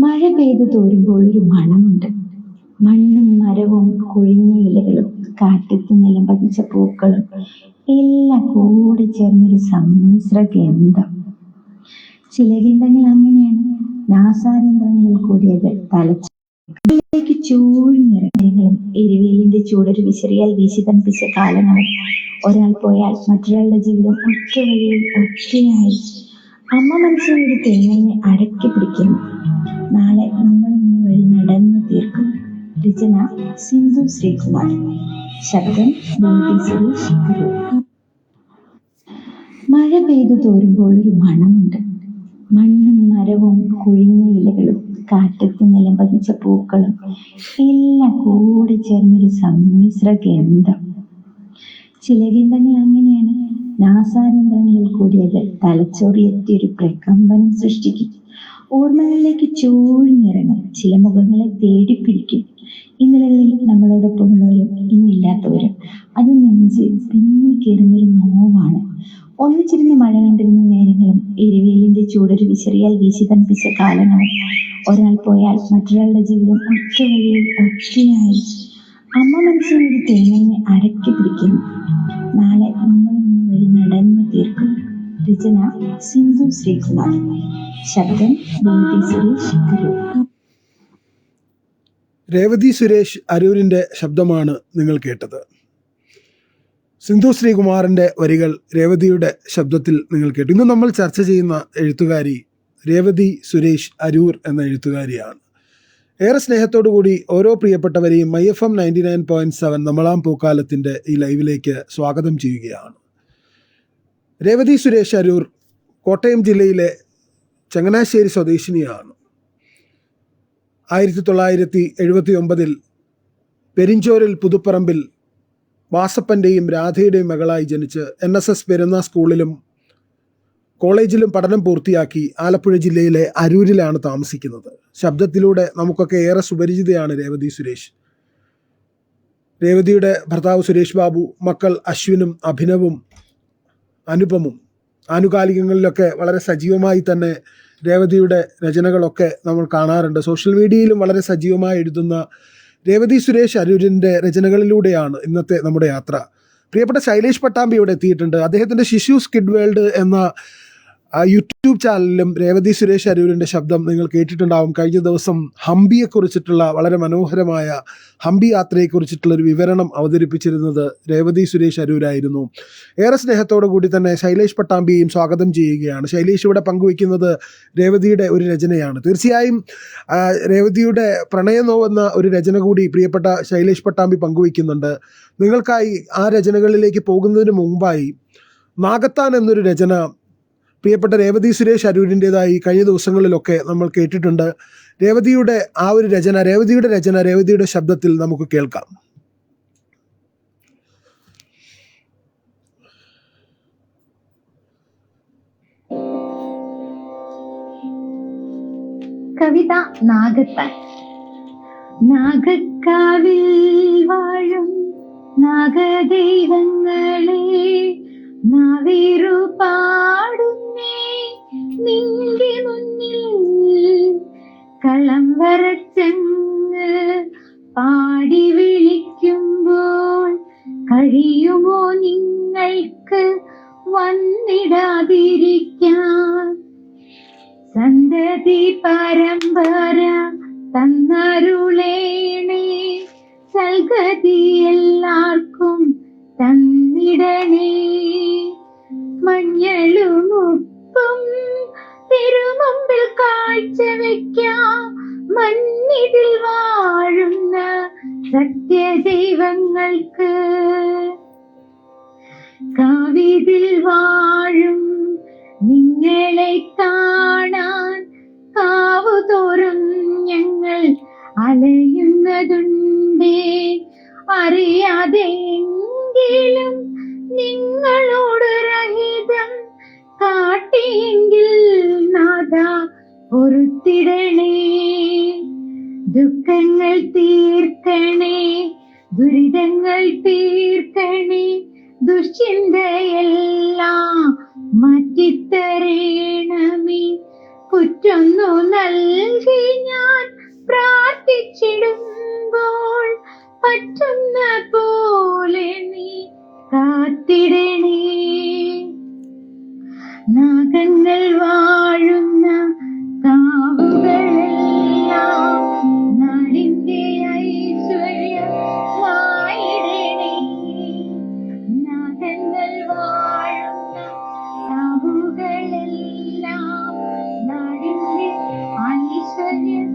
മഴ പെയ്തു തോരുമ്പോൾ ഒരു മണമുണ്ട്. മണ്ണും മരവും കൊഴിഞ്ഞ ഇലകളും കാറ്റത്ത് നിലം പതിച്ച പൂക്കളും എല്ലാം കൂടി ചേർന്നൊരു സമ്മിശ്ര ഗന്ധം. ചില ഗന്ധങ്ങൾ അങ്ങനെയാണ്. നാസാരന്ധ്രങ്ങളിൽ കൂടിയത് തലച്ചോറിലേക്ക് ചൂഴ്ന്നിറങ്ങലും എരിവേലിന്റെ ചൂടൊരു വിശറിയാൽ വീശി തണുപ്പിച്ച കാലങ്ങളും ഒരാൾ പോയാൽ മറ്റൊരാളുടെ ജീവിതം ഒറ്റ വഴിയിൽ ഒറ്റയായി. അമ്മ മനസ്സിലൊരു തേങ്ങനെ അടക്കി പിടിക്കുന്നു. നാളെ നമ്മൾ ഇന്ന് വഴി നടന്നു തീർക്കും. രചന സിന്ധു ശ്രീകുമാർ. ശബ്ദം സുരേഷ്. മഴ പെയ്തു തോരുമ്പോൾ ഒരു മണമുണ്ട്. മണ്ണും മരവും കൊഴിഞ്ഞ ഇലകളും കാറ്റത്ത് നിലം പതിച്ച പൂക്കളും എല്ലാം കൂടി ചേർന്നൊരു സമ്മിശ്ര ഗന്ധം. ചില ഗന്ധങ്ങൾ അങ്ങനെയാണ്. നാസാരന്ധ്രങ്ങളിൽ കൂടിയത് തലച്ചോറിലെത്തിയൊരു പ്രകമ്പനം സൃഷ്ടിക്കും. ഓർമ്മകളിലേക്ക് ചൂഴ്ന്നിറങ്ങും. ചില മുഖങ്ങളെ തേടിപ്പിടിക്കും. ഇന്നലകളിൽ നമ്മളോടൊപ്പമുള്ളവരും ഇന്നില്ലാത്തവരും. അത് നെഞ്ചിൽ പിന്നിക്കേറുന്നൊരു നോവാണ്. ഒന്നിച്ചിരുന്ന് മഴ കണ്ടിരുന്ന നേരങ്ങളും എരിവേലിന്റെ ചൂടൊരു വിശറിയാൽ വീശി തണുപ്പിച്ച കാലങ്ങളും ഒരാൾ പോയാൽ മറ്റൊരാളുടെ ജീവിതം ഒറ്റ വഴിയിൽ ഒറ്റയായി. അമ്മ മനസ്സിലൊരു തേങ്ങനെ അടക്കി പിടിക്കുന്നു. നാളെ നമ്മൾ ഇന്ന് വഴി നടന്നു തീർക്കും. രചന സിന്ധു ശ്രീകുമാർ. ശബ്ദം സുരേഷ്. രേവതി സുരേഷ് അരൂരിൻ്റെ ശബ്ദമാണ് നിങ്ങൾ കേട്ടത്. സിന്ധു ശ്രീകുമാറിൻ്റെ വരികൾ രേവതിയുടെ ശബ്ദത്തിൽ നിങ്ങൾ കേട്ടു. ഇന്ന് നമ്മൾ ചർച്ച ചെയ്യുന്ന എഴുത്തുകാരി രേവതി സുരേഷ് അരൂർ എന്ന എഴുത്തുകാരിയാണ്. ഏറെ സ്നേഹത്തോടു കൂടി ഓരോ പ്രിയപ്പെട്ടവരെയും MyFM 99.7 നമ്മളാം പൂക്കാലത്തിൻ്റെ ഈ ലൈവിലേക്ക് സ്വാഗതം ചെയ്യുകയാണ്. രേവതി സുരേഷ് അരൂർ കോട്ടയം ജില്ലയിലെ ചങ്ങനാശ്ശേരി സ്വദേശിനിയാണ്. 1979 പെരിഞ്ചോരിൽ പുതുപ്പറമ്പിൽ വാസപ്പൻ്റെയും രാധയുടെയും മകളായി ജനിച്ച് NSS പെരുന്ന സ്കൂളിലും കോളേജിലും പഠനം പൂർത്തിയാക്കി ആലപ്പുഴ ജില്ലയിലെ അരൂരിലാണ് താമസിക്കുന്നത്. ശബ്ദത്തിലൂടെ നമുക്കൊക്കെ ഏറെ സുപരിചിതയാണ് രേവതി സുരേഷ്. രേവതിയുടെ ഭർത്താവ് സുരേഷ് ബാബു, മക്കൾ അശ്വിനും അഭിനവും അനുപമും. ആനുകാലികങ്ങളിലൊക്കെ വളരെ സജീവമായി തന്നെ രേവതിയുടെ രചനകളൊക്കെ നമ്മൾ കാണാറുണ്ട്. സോഷ്യൽ മീഡിയയിലും വളരെ സജീവമായി എഴുതുന്ന രേവതി സുരേഷ് അരൂരിൻ്റെ രചനകളിലൂടെയാണ് ഇന്നത്തെ നമ്മുടെ യാത്ര. പ്രിയപ്പെട്ട ശൈലേഷ് പട്ടാമ്പി ഇവിടെ എത്തിയിട്ടുണ്ട്. അദ്ദേഹത്തിൻ്റെ ശിശൂസ് കിഡ് വേൾഡ് എന്ന യൂട്യൂബ് ചാനലിലും രേവതി സുരേഷ് അരൂരിൻ്റെ ശബ്ദം നിങ്ങൾ കേട്ടിട്ടുണ്ടാവും. കഴിഞ്ഞ ദിവസം ഹംപിയെക്കുറിച്ചിട്ടുള്ള വളരെ മനോഹരമായ ഹംപി യാത്രയെക്കുറിച്ചിട്ടുള്ളൊരു വിവരണം അവതരിപ്പിച്ചിരുന്നത് രേവതി സുരേഷ് അരൂരായിരുന്നു. ഏറെ സ്നേഹത്തോടു കൂടി തന്നെ ശൈലേഷ് പട്ടാമ്പിയെയും സ്വാഗതം ചെയ്യുകയാണ്. ശൈലേഷ് ഇവിടെ പങ്കുവയ്ക്കുന്നത് രേവതിയുടെ ഒരു രചനയാണ്. തീർച്ചയായും രേവതിയുടെ പ്രണയനോവെന്ന ഒരു രചന കൂടി പ്രിയപ്പെട്ട ശൈലേഷ് പട്ടാമ്പി പങ്കുവയ്ക്കുന്നുണ്ട്. നിങ്ങൾക്കായി ആ രചനകളിലേക്ക് പോകുന്നതിന് മുമ്പായി നാഗത്താൻ എന്നൊരു രചന പ്രിയപ്പെട്ട രേവതി സുരേഷ് അരൂരിൻ്റെതായി കഴിഞ്ഞ ദിവസങ്ങളിലൊക്കെ നമ്മൾ കേട്ടിട്ടുണ്ട്. രേവതിയുടെ ആ ഒരു രചന, രേവതിയുടെ ശബ്ദത്തിൽ നമുക്ക് കേൾക്കാം. കവിത നാഗത്താൻ. നാഗക്കാവിൽ വാഴും നാഗദൈവങ്ങളെ നാവേറു പാടുന്നേ നിന്റെ മുന്നിൽ കളം വരച്ചങ്ങ് പാടി വിളിക്കുമ്പോൾ കഴിയുമോ നിങ്ങൾക്ക് വന്നിടാതിരിക്കാൻ? സന്തതി പരമ്പര തന്നരുളേണേ, സൽഗതി എല്ലാവർക്കും തന്നിടണേ. മഞ്ഞളും ഉപ്പും തിരുമുമ്പിൽ കാഴ്ചവെക്കാം മണ്ണിതിൽ വാഴുന്ന സത്യദൈവങ്ങൾക്ക്. കാവിതിൽ വാഴും നിങ്ങളെ കാണാൻ കാവുതോറും ഞങ്ങൾ അലയുന്നതുണ്ടേ. അറിയാതെങ്കിലും നിങ്ങളോട് രഹിതം കാട്ടിയെങ്കിൽ നാഥ പൊറുത്തിടണേ. ദുഃഖങ്ങൾ തീർക്കണേ, ദുരിതങ്ങൾ തീർക്കണേ, ദുശ്ചിന്തയെല്ലാം മാറ്റിത്തരേണമേ. കുറ്റൊന്നു നൽകി ഞാൻ പ്രാർത്ഥിച്ചിടുമ്പോൾ പറ്റുന്ന പോലെ നീ കാത്തിടണേ. നാഗങ്ങൾ വാഴുന്ന കാവുകളെല്ലാം നാടിന്റെ ഐശ്വര്യമായിടണേ. നാഗങ്ങൾ വാഴുന്ന കാവുകളെല്ലാം നാടിന്റെ ഐശ്വര്യമായിടണേ.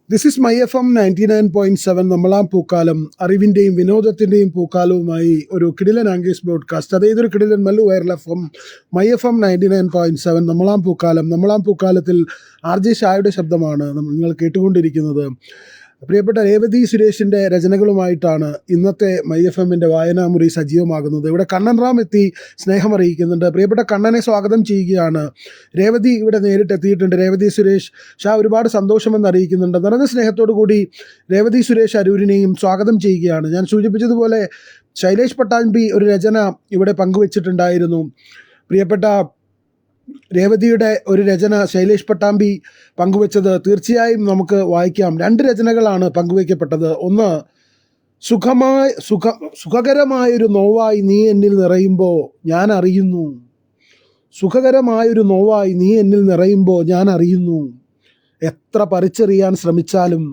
ദിസ് ഇസ് മൈ FM 99.7 നമ്മളാം പൂക്കാലം, അറിവിൻ്റെയും വിനോദത്തിൻ്റെയും പൂക്കാലവുമായി ഒരു കിടിലൻ ആംഗ്ലീഷ് ബ്രോഡ്കാസ്റ്റ്. അതേ ഇതൊരു കിടിലൻ Mallu viral FM my FM 99.7 നമ്മളാം പൂക്കാലം. നമ്മളാം പൂക്കാലത്തിൽ RJ ഷായുടെ ശബ്ദമാണ് നിങ്ങൾ കേട്ടുകൊണ്ടിരിക്കുന്നത്. പ്രിയപ്പെട്ട രേവതി സുരേഷിൻ്റെ രചനകളുമായിട്ടാണ് ഇന്നത്തെ മൈ FM-ൻ്റെ വായനാമുറി സജീവമാകുന്നത്. ഇവിടെ കണ്ണൻ റാം എത്തി സ്നേഹം അറിയിക്കുന്നുണ്ട്. പ്രിയപ്പെട്ട കണ്ണനെ സ്വാഗതം ചെയ്യുകയാണ്. രേവതി ഇവിടെ നേരിട്ട് എത്തിയിട്ടുണ്ട്. രേവതി സുരേഷ് ഷാ ഒരുപാട് സന്തോഷമെന്ന് അറിയിക്കുന്നുണ്ട്. നിറഞ്ഞ സ്നേഹത്തോടു കൂടി രേവതി സുരേഷ് അരൂരിനെയും സ്വാഗതം ചെയ്യുകയാണ്. ഞാൻ സൂചിപ്പിച്ചതുപോലെ ശൈലേഷ് പട്ടാമ്പി ഒരു രചന ഇവിടെ പങ്കുവച്ചിട്ടുണ്ടായിരുന്നു. പ്രിയപ്പെട്ട രേവതിയുടെ ഒരു രചന ശൈലേഷ് പട്ടാമ്പി പങ്കുവച്ചത് തീർച്ചയായും നമുക്ക് വായിക്കാം. 2 രചനകളാണ് പങ്കുവയ്ക്കപ്പെട്ടത്. ഒന്ന്, സുഖകരമായൊരു നോവായി നീ എന്നിൽ നിറയുമ്പോൾ ഞാൻ അറിയുന്നു. സുഖകരമായൊരു നോവായി നീ എന്നിൽ നിറയുമ്പോൾ ഞാൻ അറിയുന്നു. എത്ര പറിച്ചെറിയാൻ ശ്രമിച്ചാലും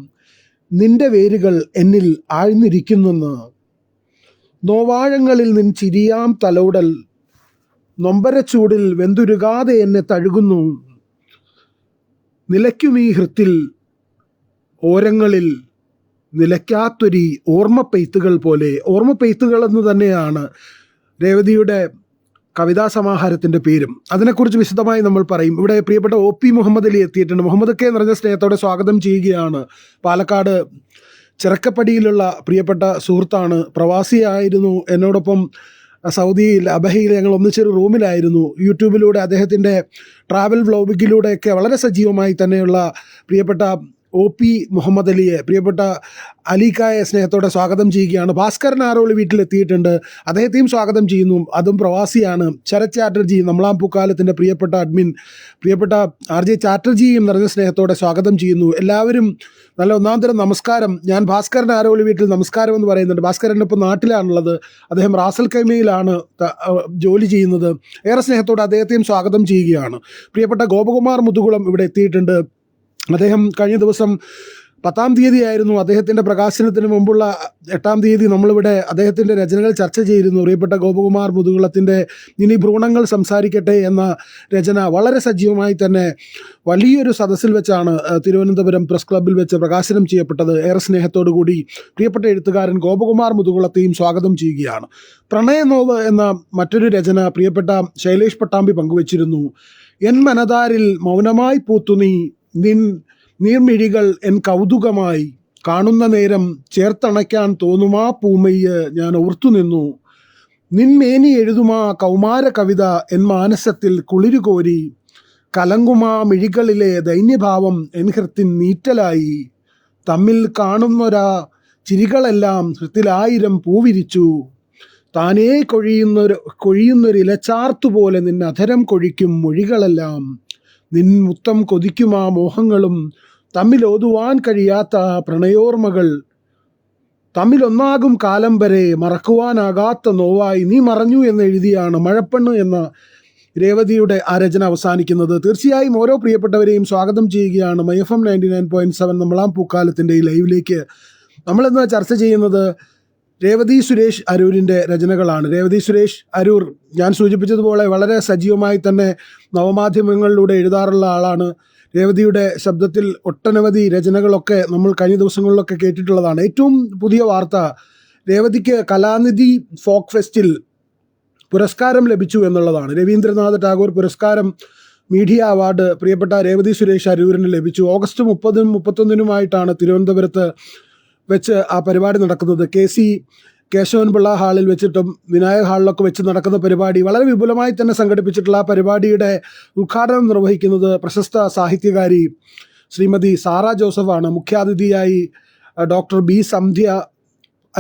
നിന്റെ വേരുകൾ എന്നിൽ ആഴ്ന്നിരിക്കുന്നെന്ന്. നോവാഴങ്ങളിൽ നിൻ ചിരിയാം തലോടൽ നൊമ്പരച്ചൂടിൽ വെന്തുരുകാതെ എന്നെ തഴുകുന്നു. നിലയ്ക്കുമീ ഹൃത്തിൽ ഓരങ്ങളിൽ നിലയ്ക്കാത്തൊരി ഓർമ്മപ്പെയ്ത്തുകൾ പോലെ. ഓർമ്മപ്പെയ്ത്തുകൾ എന്ന് തന്നെയാണ് രേവതിയുടെ കവിതാ സമാഹാരത്തിൻ്റെ പേരും. അതിനെക്കുറിച്ച് വിശദമായി നമ്മൾ പറയും. ഇവിടെ പ്രിയപ്പെട്ട OP മുഹമ്മദ് അലി എത്തിയിട്ടുണ്ട്. മുഹമ്മദ് കെ നിറഞ്ഞ സ്നേഹത്തോടെ സ്വാഗതം ചെയ്യുകയാണ്. പാലക്കാട് ചിറക്കപ്പടിയിലുള്ള പ്രിയപ്പെട്ട സുഹൃത്താണ്. പ്രവാസിയായിരുന്നു. എന്നോടൊപ്പം സൗദിയിൽ അബഹയിൽ ഞങ്ങൾ ഒന്നിച്ചൊരു റൂമിലായിരുന്നു. യൂട്യൂബിലൂടെ അദ്ദേഹത്തിൻ്റെ ട്രാവൽ വ്ലോഗിലൂടെയൊക്കെ വളരെ സജീവമായി തന്നെയുള്ള പ്രിയപ്പെട്ട OP മുഹമ്മദ് അലിയെ, പ്രിയപ്പെട്ട അലിക്കായെ സ്നേഹത്തോടെ സ്വാഗതം ചെയ്യുകയാണ്. ഭാസ്കരൻ ആരോളി വീട്ടിലെത്തിയിട്ടുണ്ട്. അദ്ദേഹത്തെയും സ്വാഗതം ചെയ്യുന്നു. അതും പ്രവാസിയാണ്. ശരത് ചാറ്റർജി, നമ്മളാം പൂക്കാലത്തിൻ്റെ പ്രിയപ്പെട്ട അഡ്മിൻ, പ്രിയപ്പെട്ട RJ ചാറ്റർജിയും നിറഞ്ഞ സ്നേഹത്തോടെ സ്വാഗതം ചെയ്യുന്നു. എല്ലാവരും നല്ല ഒന്നാന്തരം നമസ്കാരം. ഞാൻ ഭാസ്കരൻ ആരോളി വീട്ടിൽ നമസ്കാരം എന്ന് പറയുന്നുണ്ട്. ഭാസ്കരൻ ഇപ്പോൾ നാട്ടിലാണുള്ളത്. അദ്ദേഹം റാസൽ കൈമയിലാണ് ജോലി ചെയ്യുന്നത്. ഏറെ സ്നേഹത്തോടെ അദ്ദേഹത്തെയും സ്വാഗതം ചെയ്യുകയാണ്. പ്രിയപ്പെട്ട ഗോപകുമാർ മുതുകുളം ഇവിടെ എത്തിയിട്ടുണ്ട്. അദ്ദേഹം കഴിഞ്ഞ ദിവസം 10-ാം തീയതി ആയിരുന്നു അദ്ദേഹത്തിൻ്റെ പ്രകാശനത്തിന് മുമ്പുള്ള 8-ാം തീയതി നമ്മളിവിടെ അദ്ദേഹത്തിൻ്റെ രചനകൾ ചർച്ച ചെയ്തിരുന്നു. പ്രിയപ്പെട്ട ഗോപകുമാർ മുതുകുളത്തിൻ്റെ ഇനി ഭ്രൂണങ്ങൾ സംസാരിക്കട്ടെ എന്ന രചന വളരെ സജീവമായി തന്നെ വലിയൊരു സദസ്സിൽ വെച്ചാണ് തിരുവനന്തപുരം പ്രസ് ക്ലബ്ബിൽ വെച്ച് പ്രകാശനം ചെയ്യപ്പെട്ടത്. ഏറെ സ്നേഹത്തോടു കൂടി പ്രിയപ്പെട്ട എഴുത്തുകാരൻ ഗോപകുമാർ മുതുകുളത്തെയും സ്വാഗതം ചെയ്യുകയാണ്. പ്രണയനോവ് എന്ന മറ്റൊരു രചന പ്രിയപ്പെട്ട ശൈലേഷ് പട്ടാമ്പി പങ്കുവച്ചിരുന്നു. എൻ മനതാരിൽ മൗനമായി പൂത്തു നിൻ നീർമിഴികൾ എൻ കൗതുകമായി കാണുന്ന നേരം ചേർത്തണയ്ക്കാൻ തോന്നുമാ പൂമയ്യ് ഞാൻ ഓർത്തുനിന്നു. നിൻമേനി എഴുതുമാ കൗമാര കവിത എൻ മാനസത്തിൽ കുളിരുകോരി കലങ്കുമാ മിഴികളിലെ ദൈന്യഭാവം എൻ ഹൃത്തിൻ നീറ്റലായി. തമ്മിൽ കാണുന്നൊരാ ചിരികളെല്ലാം ഹൃത്തിലായിരം പൂവിരിച്ചു. താനേ കൊഴിയുന്നൊരിലച്ചാർത്തുപോലെ നിൻ അധരം കൊഴിക്കും മൊഴികളെല്ലാം. നിൻ മുത്തം കൊതിക്കുമാ മോഹങ്ങളും തമ്മിലോതുവാൻ കഴിയാത്ത പ്രണയോർമ്മകൾ തമ്മിലൊന്നാകും കാലം വരെ മറക്കുവാനാകാത്ത നോവായി നീ മറഞ്ഞു എന്ന് എഴുതിയാണ് മഴപ്പെണ്ണ് എന്ന രേവതിയുടെ ആ രചന അവസാനിക്കുന്നത്. തീർച്ചയായും ഓരോ പ്രിയപ്പെട്ടവരെയും സ്വാഗതം ചെയ്യുകയാണ് മൈ FM 99.7 നമ്മളാം പൂക്കാലത്തിൻ്റെ ഈ ലൈവിലേക്ക്. നമ്മളിന്ന് ചർച്ച ചെയ്യുന്നത് രേവതി സുരേഷ് അരൂരിൻ്റെ രചനകളാണ്. രേവതി സുരേഷ് അരൂർ ഞാൻ സൂചിപ്പിച്ചതുപോലെ വളരെ സജീവമായി തന്നെ നവമാധ്യമങ്ങളിലൂടെ എഴുതാറുള്ള ആളാണ്. രേവതിയുടെ ശബ്ദത്തിൽ ഒട്ടനവധി രചനകളൊക്കെ നമ്മൾ കഴിഞ്ഞ ദിവസങ്ങളിലൊക്കെ കേട്ടിട്ടുള്ളതാണ്. ഏറ്റവും പുതിയ വാർത്ത, രേവതിക്ക് കലാനിധി ഫോക്ക് ഫെസ്റ്റിൽ പുരസ്കാരം ലഭിച്ചു എന്നുള്ളതാണ്. രവീന്ദ്രനാഥ് ടാഗോർ പുരസ്കാരം മീഡിയ അവാർഡ് പ്രിയപ്പെട്ട രേവതി സുരേഷ് അരൂരിന് ലഭിച്ചു. ഓഗസ്റ്റ് 30-നും 31-നുമായിട്ടാണ് തിരുവനന്തപുരത്ത് വെച്ച് ആ പരിപാടി നടക്കുന്നത്. KC കേശവൻപിള്ള ഹാളിൽ വെച്ചിട്ടും വിനായക് ഹാളിലൊക്കെ വെച്ച് നടക്കുന്ന പരിപാടി വളരെ വിപുലമായി തന്നെ സംഘടിപ്പിച്ചിട്ടുള്ള ആ പരിപാടിയുടെ ഉദ്ഘാടനം നിർവഹിക്കുന്നത് പ്രശസ്ത സാഹിത്യകാരി ശ്രീമതി സാറ ജോസഫാണ്. മുഖ്യാതിഥിയായി ഡോക്ടർ B സന്ധ്യ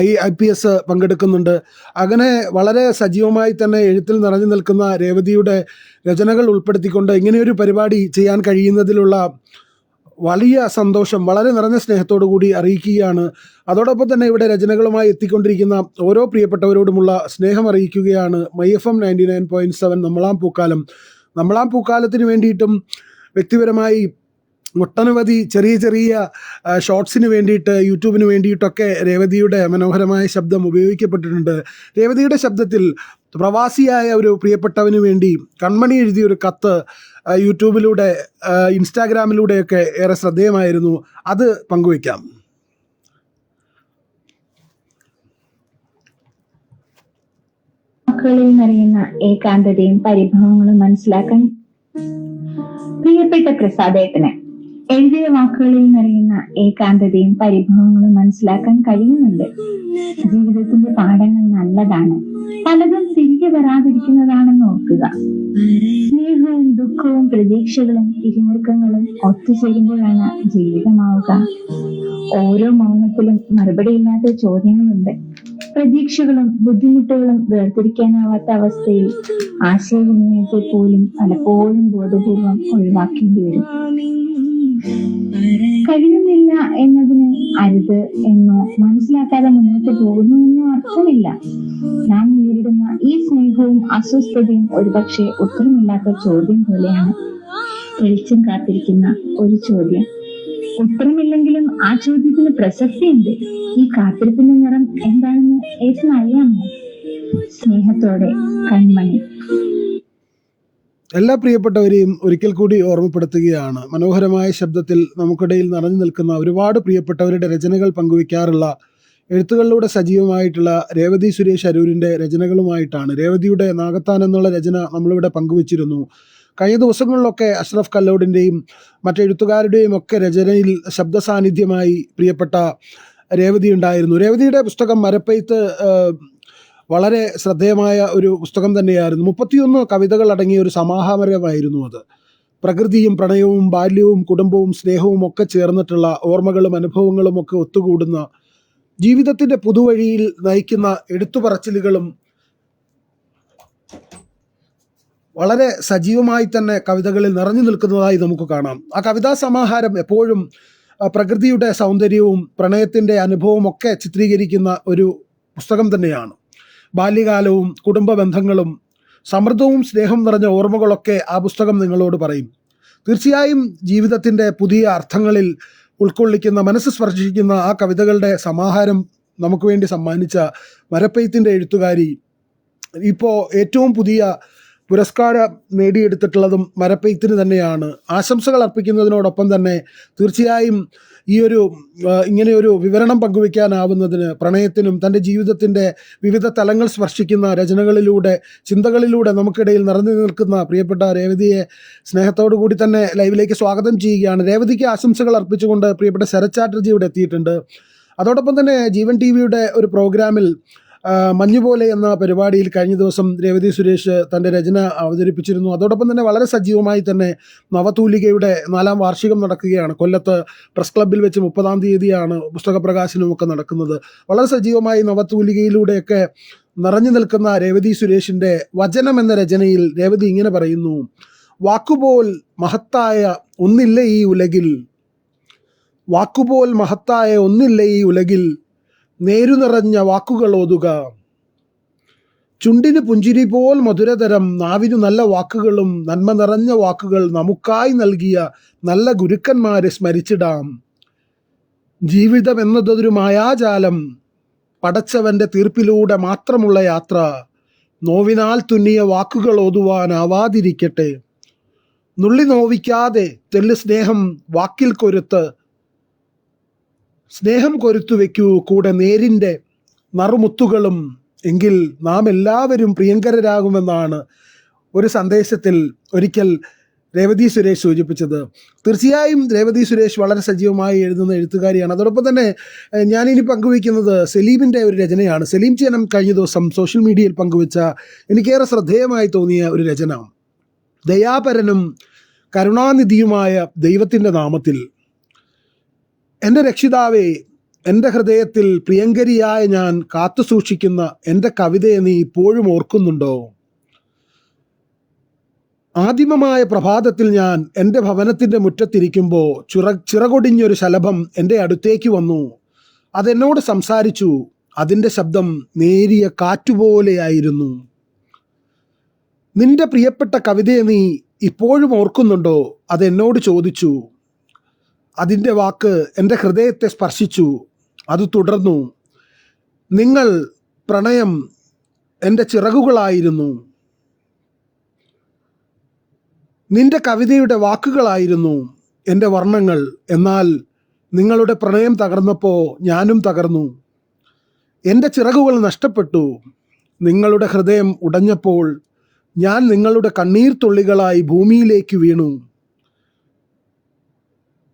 IPS പങ്കെടുക്കുന്നുണ്ട്. അങ്ങനെ വളരെ സജീവമായി തന്നെ എഴുത്തിൽ നിറഞ്ഞു നിൽക്കുന്ന രേവതിയുടെ രചനകൾ ഉൾപ്പെടുത്തിക്കൊണ്ട് ഇങ്ങനെയൊരു പരിപാടി ചെയ്യാൻ കഴിയുന്നതിലുള്ള വലിയ സന്തോഷം വളരെ നിറഞ്ഞ സ്നേഹത്തോടു കൂടി അറിയിക്കുകയാണ്. അതോടൊപ്പം തന്നെ ഇവിടെ രചനകളുമായി എത്തിക്കൊണ്ടിരിക്കുന്ന ഓരോ പ്രിയപ്പെട്ടവരോടുമുള്ള സ്നേഹം അറിയിക്കുകയാണ്. MyFM 99.7 നമ്മളാം പൂക്കാലത്തിന് വേണ്ടിയിട്ടും വ്യക്തിപരമായി ഒട്ടനവധി ചെറിയ ഷോർട്സിന് വേണ്ടിയിട്ട് യൂട്യൂബിന് വേണ്ടിയിട്ടൊക്കെ രേവതിയുടെ മനോഹരമായ ശബ്ദം ഉപയോഗിക്കപ്പെട്ടിട്ടുണ്ട്. രേവതിയുടെ ശബ്ദത്തിൽ പ്രവാസിയായ ഒരു പ്രിയപ്പെട്ടവന് വേണ്ടി കൺമണി എഴുതിയൊരു കത്ത് യൂട്യൂബിലൂടെ ഇൻസ്റ്റാഗ്രാമിലൂടെയൊക്കെ ഏറെ ശ്രദ്ധേയമായിരുന്നു. അത് പങ്കുവയ്ക്കാം. മക്കളിൽ നിറയുന്ന ഏകാന്തതയും പരിഭവങ്ങളും മനസ്സിലാക്കാൻ പ്രിയപ്പെട്ട പ്രസാദേട്ടന് എഴുതിയ വാക്കുകളിൽ നിറയുന്ന ഏകാന്തതയും പരിഭവങ്ങളും മനസ്സിലാക്കാൻ കഴിയുന്നുണ്ട്. ജീവിതത്തിന്റെ പാഠങ്ങൾ നല്ലതാണ്, പലതും തിരികെ വരാതിരിക്കുന്നതാണെന്ന് ഓർക്കുക. സ്നേഹവും ദുഃഖവും പ്രതീക്ഷകളും പിരിമുറുക്കങ്ങളും ഒത്തുചേരുമ്പോഴാണ് ജീവിതമാവുക. ഓരോ മൗനത്തിലും മറുപടിയില്ലാത്ത ചോദ്യങ്ങളുണ്ട്. പ്രതീക്ഷകളും ബുദ്ധിമുട്ടുകളും വേർതിരിക്കാനാവാത്ത അവസ്ഥയിൽ ആശയവിനിമയത്തെ പോലും പലപ്പോഴും ബോധപൂർവം ഒഴിവാക്കേണ്ടി വരും. കഴിയുന്നില്ല എന്നതിന് അരുത് എന്നോ മനസ്സിലാക്കാതെ മുന്നോട്ട് പോകുന്നു എന്നോ അർത്ഥമില്ല. നാം നേരിടുന്ന ഈ സ്നേഹവും അസ്വസ്ഥതയും ഒരുപക്ഷെ ഉത്തരമില്ലാത്ത ചോദ്യം പോലെയാണ്. വെളിച്ചം കാത്തിരിക്കുന്ന ഒരു ചോദ്യം. ഉത്തരമില്ലെങ്കിലും ആ ചോദ്യത്തിന് പ്രസക്തിയുണ്ട്. ഈ കാത്തിരിപ്പിന്റെ നിറം എന്താണെന്ന് ഏറ്റവും അറിയാമോ? സ്നേഹത്തോടെ, കൺമണി. എല്ലാ പ്രിയപ്പെട്ടവരെയും ഒരിക്കൽ കൂടി ഓർമ്മപ്പെടുത്തുകയാണ്. മനോഹരമായ ശബ്ദത്തിൽ നമുക്കിടയിൽ നിറഞ്ഞു നിൽക്കുന്ന ഒരുപാട് പ്രിയപ്പെട്ടവരുടെ രചനകൾ പങ്കുവയ്ക്കാറുള്ള, എഴുത്തുകളിലൂടെ സജീവമായിട്ടുള്ള രേവതി സുരേഷ് അരൂരിൻ്റെ രചനകളുമായിട്ടാണ്. രേവതിയുടെ നാഗത്താൻ എന്നുള്ള രചന നമ്മളിവിടെ പങ്കുവച്ചിരുന്നു. കഴിഞ്ഞ ദിവസങ്ങളിലൊക്കെ അഷ്റഫ് കല്ലോടിൻ്റെയും മറ്റെഴുത്തുകാരുടെയും ഒക്കെ രചനയിൽ ശബ്ദ സാന്നിധ്യമായി പ്രിയപ്പെട്ട രേവതി ഉണ്ടായിരുന്നു. രേവതിയുടെ പുസ്തകം മരപ്പെയ്ത്ത് വളരെ ശ്രദ്ധേയമായ ഒരു പുസ്തകം തന്നെയായിരുന്നു. 31 കവിതകൾ അടങ്ങിയ ഒരു സമാഹാരമായിരുന്നു അത്. പ്രകൃതിയും പ്രണയവും ബാല്യവും കുടുംബവും സ്നേഹവും ഒക്കെ ചേർന്നിട്ടുള്ള ഓർമ്മകളും അനുഭവങ്ങളും ഒക്കെ ഒത്തുകൂടുന്ന, ജീവിതത്തിൻ്റെ പുതുവഴിയിൽ നയിക്കുന്ന എടുത്തുപറച്ചിലുകളും വളരെ സജീവമായി തന്നെ കവിതകളിൽ നിറഞ്ഞു നിൽക്കുന്നതായി നമുക്ക് കാണാം. ആ കവിതാ സമാഹാരം എപ്പോഴും പ്രകൃതിയുടെ സൗന്ദര്യവും പ്രണയത്തിൻ്റെ അനുഭവവും ഒക്കെ ചിത്രീകരിക്കുന്ന ഒരു പുസ്തകം തന്നെയാണ്. ബാല്യകാലവും കുടുംബ ബന്ധങ്ങളും സമൃദ്ധവും സ്നേഹം നിറഞ്ഞ ഓർമ്മകളൊക്കെ ആ പുസ്തകം നിങ്ങളോട് പറയും. തീർച്ചയായും ജീവിതത്തിൻ്റെ പുതിയ അർത്ഥങ്ങളിൽ ഉൾക്കൊള്ളിക്കുന്ന, മനസ്സ് സ്പർശിക്കുന്ന ആ കവിതകളുടെ സമാഹാരം നമുക്ക് വേണ്ടി സമ്മാനിച്ച മരപ്പെയ്ത്തിൻ്റെ എഴുത്തുകാരി ഇപ്പോൾ ഏറ്റവും പുതിയ പുരസ്കാരം നേടിയെടുത്തിട്ടുള്ളതും മരപ്പെയ്ത്തിന് തന്നെയാണ്. ആശംസകൾ അർപ്പിക്കുന്നതിനോടൊപ്പം തന്നെ തീർച്ചയായും ഇങ്ങനെയൊരു വിവരണം പങ്കുവയ്ക്കാനാവുന്നതിന്, പ്രണയത്തിനും തൻ്റെ ജീവിതത്തിൻ്റെ വിവിധ തലങ്ങൾ സ്പർശിക്കുന്ന രചനകളിലൂടെ, ചിന്തകളിലൂടെ നമുക്കിടയിൽ നിറഞ്ഞു നിൽക്കുന്ന പ്രിയപ്പെട്ട രേവതിയെ സ്നേഹത്തോടു കൂടി തന്നെ ലൈവിലേക്ക് സ്വാഗതം ചെയ്യുകയാണ്. രേവതിക്ക് ആശംസകൾ അർപ്പിച്ചുകൊണ്ട് പ്രിയപ്പെട്ട ശരത് ചാറ്റർജി ഇവിടെ എത്തിയിട്ടുണ്ട്. അതോടൊപ്പം തന്നെ ജീവൻ TV-യുടെ ഒരു പ്രോഗ്രാമിൽ മഞ്ഞുപോലെ എന്ന പരിപാടിയിൽ കഴിഞ്ഞ ദിവസം രേവതി സുരേഷ് തൻ്റെ രചന അവതരിപ്പിച്ചിരുന്നു. അതോടൊപ്പം തന്നെ വളരെ സജീവമായി തന്നെ നവതൂലികയുടെ 4ാം വാർഷികം നടക്കുകയാണ്. കൊല്ലത്ത് പ്രസ് ക്ലബ്ബിൽ വെച്ച് 30-ാം തീയതിയാണ് പുസ്തക പ്രകാശനമൊക്കെ നടക്കുന്നത്. വളരെ സജീവമായി നവതൂലികയിലൂടെയൊക്കെ നിറഞ്ഞു നിൽക്കുന്ന രേവതി സുരേഷിൻ്റെ വചനം എന്ന രചനയിൽ രേവതി ഇങ്ങനെ പറയുന്നു: വാക്കുപോൽ മഹത്തായ ഒന്നില്ല ഈ ഉലകിൽ, വാക്കുപോൽ മഹത്തായ ഒന്നില്ല ഈ ഉലകിൽ, നേരു നിറഞ്ഞ വാക്കുകൾ ഓതുക, ചുണ്ടിന് പുഞ്ചിരി പോൽ മധുരതരം, നാവിനു നല്ല വാക്കുകളും നന്മ നിറഞ്ഞ വാക്കുകൾ നമുക്കായി നൽകിയ നല്ല ഗുരുക്കന്മാരെ സ്മരിച്ചിടാം. ജീവിതം എന്നതൊരു മായാജാലം, പടച്ചവന്റെ തീർപ്പിലൂടെ മാത്രമുള്ള യാത്ര, നോവിനാൽ തുന്നിയ വാക്കുകൾ ഓതുവാനാവാതിരിക്കട്ടെ. നുള്ളി നോവിക്കാതെ തെല്ല് സ്നേഹം വാക്കിൽ കൊരുത്ത്, സ്നേഹം കൊരുത്തു വയ്ക്കൂ കൂടെ നേരിൻ്റെ നറുമുത്തുകളും, എങ്കിൽ നാം എല്ലാവരും പ്രിയങ്കരരാകുമെന്നാണ് ഒരു സന്ദേശത്തിൽ ഒരിക്കൽ രേവതി സുരേഷ് സൂചിപ്പിച്ചത്. തീർച്ചയായും രേവതി സുരേഷ് വളരെ സജീവമായി എഴുതുന്ന എഴുത്തുകാരിയാണ്. അതോടൊപ്പം തന്നെ ഞാനിനി പങ്കുവയ്ക്കുന്നത് സലീമിൻ്റെ ഒരു രചനയാണ്. സലീം ചേനം കഴിഞ്ഞ ദിവസം സോഷ്യൽ മീഡിയയിൽ പങ്കുവച്ച എനിക്കേറെ ശ്രദ്ധേയമായി തോന്നിയ ഒരു രചന. ദയാപരനും കരുണാനിധിയുമായ ദൈവത്തിൻ്റെ നാമത്തിൽ. എൻ്റെ രക്ഷിതാവേ, എൻ്റെ ഹൃദയത്തിൽ പ്രിയങ്കരിയായ ഞാൻ കാത്തു സൂക്ഷിക്കുന്ന എൻ്റെ കവിതയെ നീ ഇപ്പോഴും ഓർക്കുന്നുണ്ടോ? ആദിമമായ പ്രഭാതത്തിൽ ഞാൻ എൻ്റെ ഭവനത്തിൻ്റെ മുറ്റത്തിരിക്കുമ്പോൾ ചിറകൊടിഞ്ഞൊരു ശലഭം എൻ്റെ അടുത്തേക്ക് വന്നു. അതെന്നോട് സംസാരിച്ചു. അതിൻ്റെ ശബ്ദം നേരിയ കാറ്റുപോലെയായിരുന്നു. നിന്റെ പ്രിയപ്പെട്ട കവിതയെ നീ ഇപ്പോഴും ഓർക്കുന്നുണ്ടോ? അതെന്നോട് ചോദിച്ചു. അതിൻ്റെ വാക്ക് എൻ്റെ ഹൃദയത്തെ സ്പർശിച്ചു. അത് തുടർന്നു. നിങ്ങൾ പ്രണയം എൻ്റെ ചിറകുകളായിരുന്നു. നിന്റെ കവിതയുടെ വാക്കുകളായിരുന്നു എൻ്റെ വർണ്ണങ്ങൾ. എന്നാൽ നിങ്ങളുടെ പ്രണയം തകർന്നപ്പോൾ ഞാനും തകർന്നു. എൻ്റെ ചിറകുകൾ നഷ്ടപ്പെട്ടു. നിങ്ങളുടെ ഹൃദയം ഉടഞ്ഞപ്പോൾ ഞാൻ നിങ്ങളുടെ കണ്ണീർ തുള്ളികളായി ഭൂമിയിലേക്ക് വീണു.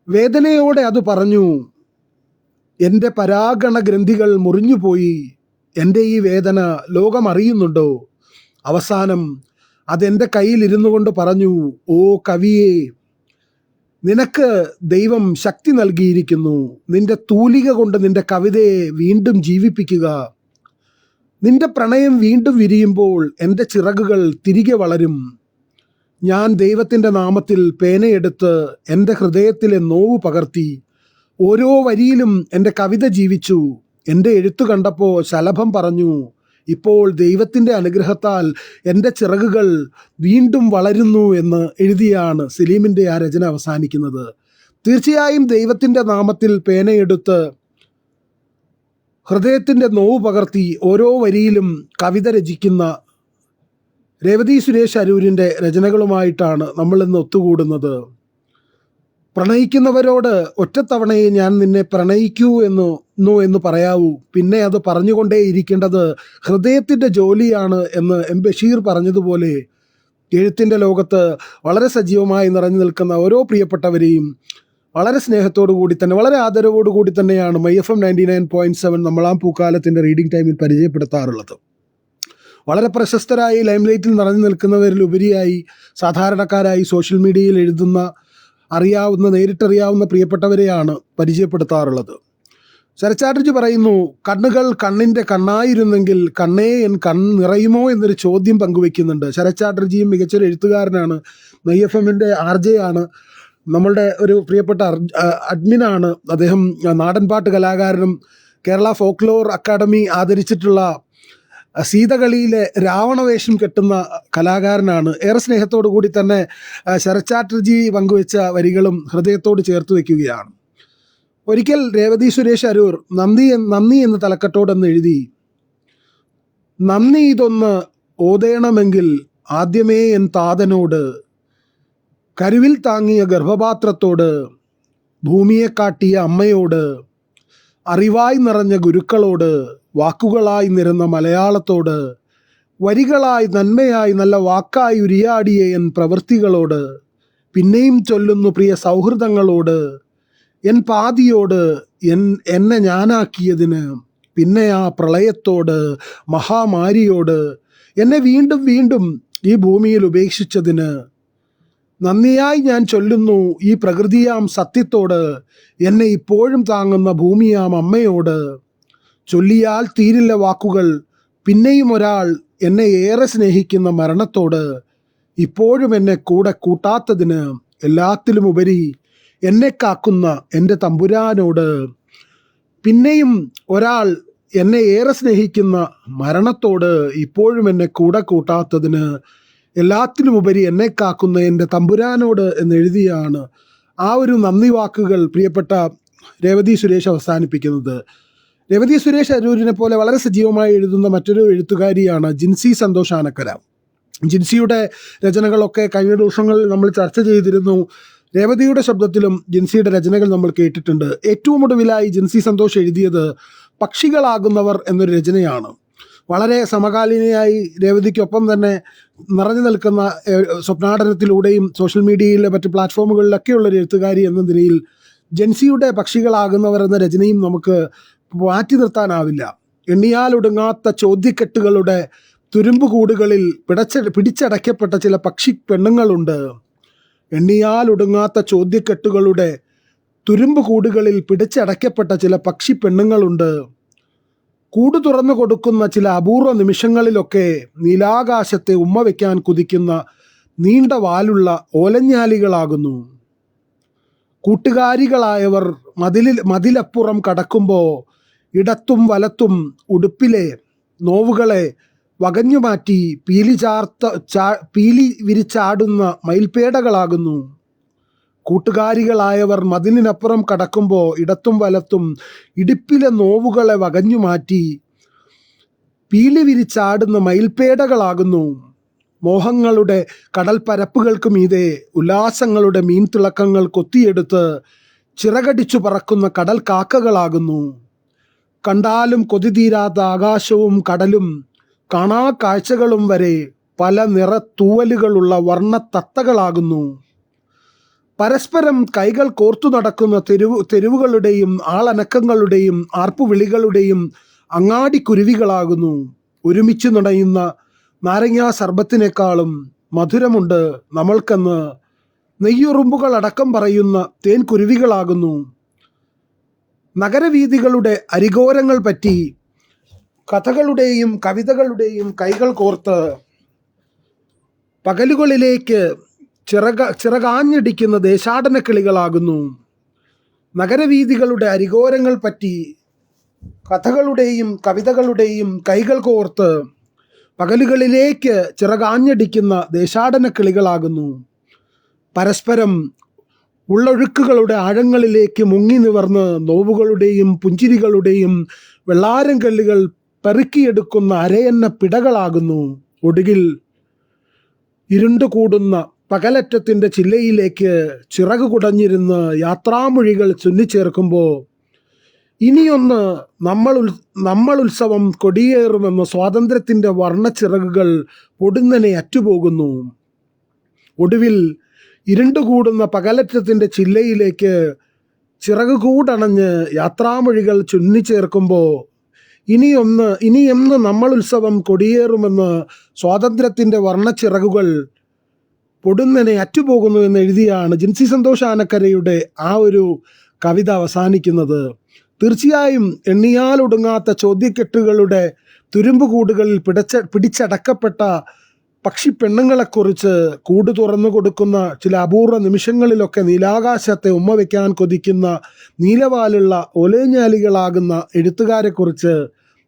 വേദനയോടെ അത് പറഞ്ഞു. എൻ്റെ പരാഗണ ഗ്രന്ഥികൾ മുറിഞ്ഞുപോയി. എൻ്റെ ഈ വേദന ലോകം അറിയുന്നുണ്ടോ? അവസാനം അതെൻ്റെ കയ്യിലിരുന്നു കൊണ്ട് പറഞ്ഞു, ഓ കവിയേ, നിനക്ക് ദൈവം ശക്തി നൽകിയിരിക്കുന്നു. നിന്റെ തൂലിക കൊണ്ട് നിന്റെ കവിതയെ വീണ്ടും ജീവിപ്പിക്കുക. നിന്റെ പ്രണയം വീണ്ടും വിരിയുമ്പോൾ എൻ്റെ ചിറകുകൾ തിരികെ വളരും. ഞാൻ ദൈവത്തിൻ്റെ നാമത്തിൽ പേനയെടുത്ത് എൻ്റെ ഹൃദയത്തിലെ നോവ് പകർത്തി. ഓരോ വരിയിലും എൻ്റെ കവിത ജീവിച്ചു. എൻ്റെ എഴുത്തു കണ്ടപ്പോൾ ശലഭം പറഞ്ഞു, ഇപ്പോൾ ദൈവത്തിൻ്റെ അനുഗ്രഹത്താൽ എൻ്റെ ചിറകുകൾ വീണ്ടും വളരുന്നു എന്ന് എഴുതിയാണ് സലീമിൻ്റെ ആ രചന അവസാനിക്കുന്നത്. തീർച്ചയായും ദൈവത്തിൻ്റെ നാമത്തിൽ പേനയെടുത്ത് ഹൃദയത്തിൻ്റെ നോവ് പകർത്തി ഓരോ വരിയിലും കവിത രചിക്കുന്ന രേവതി സുരേഷ് അരൂരിൻ്റെ രചനകളുമായിട്ടാണ് നമ്മളിന്ന് ഒത്തുകൂടുന്നത്. പ്രണയിക്കുന്നവരോട് ഒറ്റത്തവണയെ ഞാൻ നിന്നെ പ്രണയിക്കൂ എന്ന് പറയാവൂ. പിന്നെ അത് പറഞ്ഞുകൊണ്ടേയിരിക്കേണ്ടത് ഹൃദയത്തിൻ്റെ ജോലിയാണ് എന്ന് എം ബഷീർ പറഞ്ഞതുപോലെ എഴുത്തിൻ്റെ ലോകത്ത് വളരെ സജീവമായി നിറഞ്ഞു നിൽക്കുന്ന ഓരോ പ്രിയപ്പെട്ടവരെയും വളരെ സ്നേഹത്തോടു കൂടി തന്നെ, വളരെ ആദരവോടു കൂടി തന്നെയാണ് MyFM 99.7 നമ്മളാം പൂക്കാലത്തിൻ്റെ റീഡിംഗ് ടൈമിൽ പരിചയപ്പെടുത്താറുള്ളത്. വളരെ പ്രശസ്തരായി ലൈംലൈറ്റിൽ നിറഞ്ഞു നിൽക്കുന്നവരിൽ ഉപരിയായി സാധാരണക്കാരായി സോഷ്യൽ മീഡിയയിൽ എഴുതുന്ന നേരിട്ടറിയാവുന്ന പ്രിയപ്പെട്ടവരെയാണ് പരിചയപ്പെടുത്താറുള്ളത്. ശരത് പറയുന്നു, കണ്ണുകൾ കണ്ണിൻ്റെ കണ്ണായിരുന്നെങ്കിൽ കണ്ണേ എൻ നിറയുമോ എന്നൊരു ചോദ്യം പങ്കുവെക്കുന്നുണ്ട്. ശരത് ചാറ്റർജിയും മികച്ചൊരു എഴുത്തുകാരനാണ്, MyFMൻ്റെ RJ ആണ്, നമ്മളുടെ ഒരു പ്രിയപ്പെട്ട അഡ്മിനാണ്. അദ്ദേഹം നാടൻപാട്ട് കലാകാരനും കേരള ഫോക്ലോർ അക്കാദമി ആദരിച്ചിട്ടുള്ള സീതകളിയിലെ രാവണവേഷം കെട്ടുന്ന കലാകാരനാണ്. ഏറെ സ്നേഹത്തോടു കൂടി തന്നെ ശരത് ചാറ്റർജി പങ്കുവെച്ച വരികളും ഹൃദയത്തോട് ചേർത്ത് വയ്ക്കുകയാണ്. ഒരിക്കൽ രേവതി സുരേഷ് അരൂർ നന്ദി എന്ന തലക്കെട്ടോടെന്ന് എഴുതി. നന്ദി ഇതൊന്ന് ഓതേണമെങ്കിൽ ആദ്യമേ എൻ താതനോട്, കരുവിൽ താങ്ങിയ ഗർഭപാത്രത്തോട്, ഭൂമിയെ കാട്ടിയ അമ്മയോട്, അറിവായി നിറഞ്ഞ ഗുരുക്കളോട്, വാക്കുകളായി നിരന്ന മലയാളത്തോട്, വരികളായി നന്മയായി നല്ല വാക്കായി ഉരിയാടിയ എൻ പ്രവൃത്തികളോട്, പിന്നെയും ചൊല്ലുന്നു പ്രിയ സൗഹൃദങ്ങളോട്, എൻ പാതിയോട്, എന്നെ ഞാനാക്കിയതിന്, പിന്നെ ആ പ്രളയത്തോട്, മഹാമാരിയോട്, എന്നെ വീണ്ടും വീണ്ടും ഈ ഭൂമിയിൽ ഉപേക്ഷിച്ചതിന്, നന്ദിയായി ഞാൻ ചൊല്ലുന്നു ഈ പ്രകൃതിയാം സത്യത്തോട്, എന്നെ ഇപ്പോഴും താങ്ങുന്ന ഭൂമിയാം അമ്മയോട്. ചൊല്ലിയാൽ തീരില്ല വാക്കുകൾ, പിന്നെയും ഒരാൾ എന്നെ ഏറെ സ്നേഹിക്കുന്ന മരണത്തോട്, ഇപ്പോഴും എന്നെ കൂടെ കൂട്ടാത്തതിന്, എല്ലാത്തിലുമുപരി എന്നെ കാക്കുന്ന എൻ്റെ തമ്പുരാനോട്. പിന്നെയും ഒരാൾ എന്നെ ഏറെ സ്നേഹിക്കുന്ന മരണത്തോട്, ഇപ്പോഴും എന്നെ കൂടെ കൂട്ടാത്തതിന്, എല്ലാത്തിലുമുപരി എന്നെ കാക്കുന്ന എൻ്റെ തമ്പുരാനോട് എന്നെഴുതിയാണ് ആ ഒരു നന്ദി വാക്കുകൾ പ്രിയപ്പെട്ട രേവതി സുരേഷ് അവസാനിപ്പിക്കുന്നത്. രേവതി സുരേഷ് അരൂരിനെ പോലെ വളരെ സജീവമായി എഴുതുന്ന മറ്റൊരു എഴുത്തുകാരിയാണ് ജിൻസി സന്തോഷ് ആനക്കര. ജിൻസിയുടെ രചനകളൊക്കെ കഴിഞ്ഞ ദിവസങ്ങളിൽ നമ്മൾ ചർച്ച ചെയ്തിരുന്നു. രേവതിയുടെ ശബ്ദത്തിലും ജിൻസിയുടെ രചനകൾ നമ്മൾ കേട്ടിട്ടുണ്ട്. ഏറ്റവും ഒടുവിലായി ജിൻസി സന്തോഷ് എഴുതിയത് പക്ഷികളാകുന്നവർ എന്നൊരു രചനയാണ്. വളരെ സമകാലീനയായി രേവതിക്കൊപ്പം തന്നെ നിറഞ്ഞു നിൽക്കുന്ന സ്വപ്നാടനത്തിലൂടെയും സോഷ്യൽ മീഡിയയിലെ മറ്റ് പ്ലാറ്റ്ഫോമുകളിലൊക്കെയുള്ളൊരു എഴുത്തുകാരി എന്ന നിലയിൽ ജൻസിയുടെ പക്ഷികളാകുന്നവർ എന്ന രചനയും നമുക്ക് മാറ്റി നിർത്താനാവില്ല. എണ്ണിയാലൊടുങ്ങാത്ത ചോദ്യക്കെട്ടുകളുടെ തുരുമ്പുകൂടുകളിൽ പിടിച്ചടയ്ക്കപ്പെട്ട ചില പക്ഷി പെണ്ണുങ്ങളുണ്ട്. എണ്ണിയാലൊടുങ്ങാത്ത ചോദ്യക്കെട്ടുകളുടെ തുരുമ്പ് കൂടുകളിൽ പിടിച്ചടയ്ക്കപ്പെട്ട ചില പക്ഷി പെണ്ണുങ്ങളുണ്ട്. കൂട് തുറന്നു കൊടുക്കുന്ന ചില അപൂർവ നിമിഷങ്ങളിലൊക്കെ നീലാകാശത്തെ ഉമ്മ വയ്ക്കാൻ കുതിക്കുന്ന നീണ്ട വാലുള്ള ഓലഞ്ഞാലികളാകുന്നു. കൂട്ടുകാരികളായവർ മതിലപ്പുറം കടക്കുമ്പോൾ ഇടത്തും വലത്തും ഉടുപ്പിലെ നോവുകളെ വകഞ്ഞുമാറ്റി പീലി വിരിച്ചാടുന്ന മയിൽപേടകളാകുന്നു. കൂട്ടുകാരികളായവർ മതിലിനപ്പുറം കടക്കുമ്പോൾ ഇടത്തും വലത്തും ഇടുപ്പിലെ നോവുകളെ വകഞ്ഞുമാറ്റി പീലി വിരിച്ചാടുന്ന മയിൽപേടകളാകുന്നു. മോഹങ്ങളുടെ കടൽ പരപ്പുകൾക്ക് മീതെ ഉല്ലാസങ്ങളുടെ മീൻതിളക്കങ്ങൾ കൊത്തിയെടുത്ത് ചിറകടിച്ചു പറക്കുന്ന കടൽ കാക്കകളാകുന്നു. കണ്ടാലും കൊതി തീരാത്ത ആകാശവും കടലും കാണാ കാഴ്ചകളും വരെ പല നിറത്തൂവലുകളുള്ള വർണ്ണത്തത്തകളാകുന്നു. പരസ്പരം കൈകൾ കോർത്തു നടക്കുന്ന തെരുവുകളുടെയും ആളനക്കങ്ങളുടെയും ആർപ്പുവിളികളുടെയും അങ്ങാടിക്കുരുവികളാകുന്നു. ഒരുമിച്ച് നുണയുന്ന നാരങ്ങാ സർബത്തിനേക്കാളും മധുരമുണ്ട് നമ്മൾക്കെന്ന് നെയ്യുറുമ്പുകൾ അടക്കം പറയുന്ന തേൻകുരുവികളാകുന്നു. നഗരവീഥികളുടെ അരികോരങ്ങൾ പറ്റി കഥകളുടെയും കവിതകളുടെയും കൈകൾ കോർത്ത് പകലുകളിലേക്ക് ചിറകാഞ്ഞടിക്കുന്ന ദേശാടന കിളികളാകുന്നു. നഗരവീഥികളുടെ അരികോരങ്ങൾ പറ്റി കഥകളുടെയും കവിതകളുടെയും കൈകൾ കോർത്ത് പകലുകളിലേക്ക് ചിറകാഞ്ഞടിക്കുന്ന ദേശാടന കിളികളാകുന്നു. പരസ്പരം ഉള്ളൊഴുക്കുകളുടെ ആഴങ്ങളിലേക്ക് മുങ്ങി നിവർന്ന് നോവുകളുടെയും പുഞ്ചിരികളുടെയും വെള്ളാരം കല്ലുകൾ പെറുക്കിയെടുക്കുന്ന അരയെന്ന പിടകളാകുന്നു. ഒടുകിൽ ഇരുണ്ടുകൂടുന്ന പകലറ്റത്തിൻ്റെ ചില്ലയിലേക്ക് ചിറക് കുടഞ്ഞിരുന്ന് യാത്രാമൊഴികൾ ചൊല്ലിച്ചേർക്കുമ്പോൾ ഇനിയൊന്ന് നമ്മൾ ഉത്സവം കൊടിയേറുമെന്ന സ്വാതന്ത്ര്യത്തിൻ്റെ വർണ്ണച്ചിറകുകൾ പൊടുന്നനെ അറ്റുപോകുന്നു. ഒടുവിൽ ഇരുണ്ടുകൂടുന്ന പകലറ്റത്തിൻ്റെ ചില്ലയിലേക്ക് ചിറക് കൂടണഞ്ഞ് യാത്രാമൊഴികൾ ചൊല്ലിച്ചേർക്കുമ്പോൾ ഇനിയെന്ന് നമ്മൾ ഉത്സവം കൊടിയേറുമെന്ന് സ്വാതന്ത്ര്യത്തിൻ്റെ വർണ്ണച്ചിറകുകൾ പൊടുന്നനെ അറ്റുപോകുന്നു എന്ന് എഴുതിയാണ് ജിൻസി സന്തോഷ് ആനക്കരയുടെ ആ ഒരു കവിത അവസാനിക്കുന്നത്. തീർച്ചയായും എണ്ണിയാലൊടുങ്ങാത്ത ചോദ്യക്കെട്ടുകളുടെ തുരുമ്പുകൂടുകളിൽ പിടിച്ചടക്കപ്പെട്ട പക്ഷി പെണ്ണുങ്ങളെക്കുറിച്ച് കൂട് തുറന്നു കൊടുക്കുന്ന ചില അപൂർവ നിമിഷങ്ങളിലൊക്കെ നീലാകാശത്തെ ഉമ്മ വയ്ക്കാൻ കൊതിക്കുന്ന നീലവാലുള്ള ഒലേഞ്ഞാലികളാകുന്ന എഴുത്തുകാരെക്കുറിച്ച്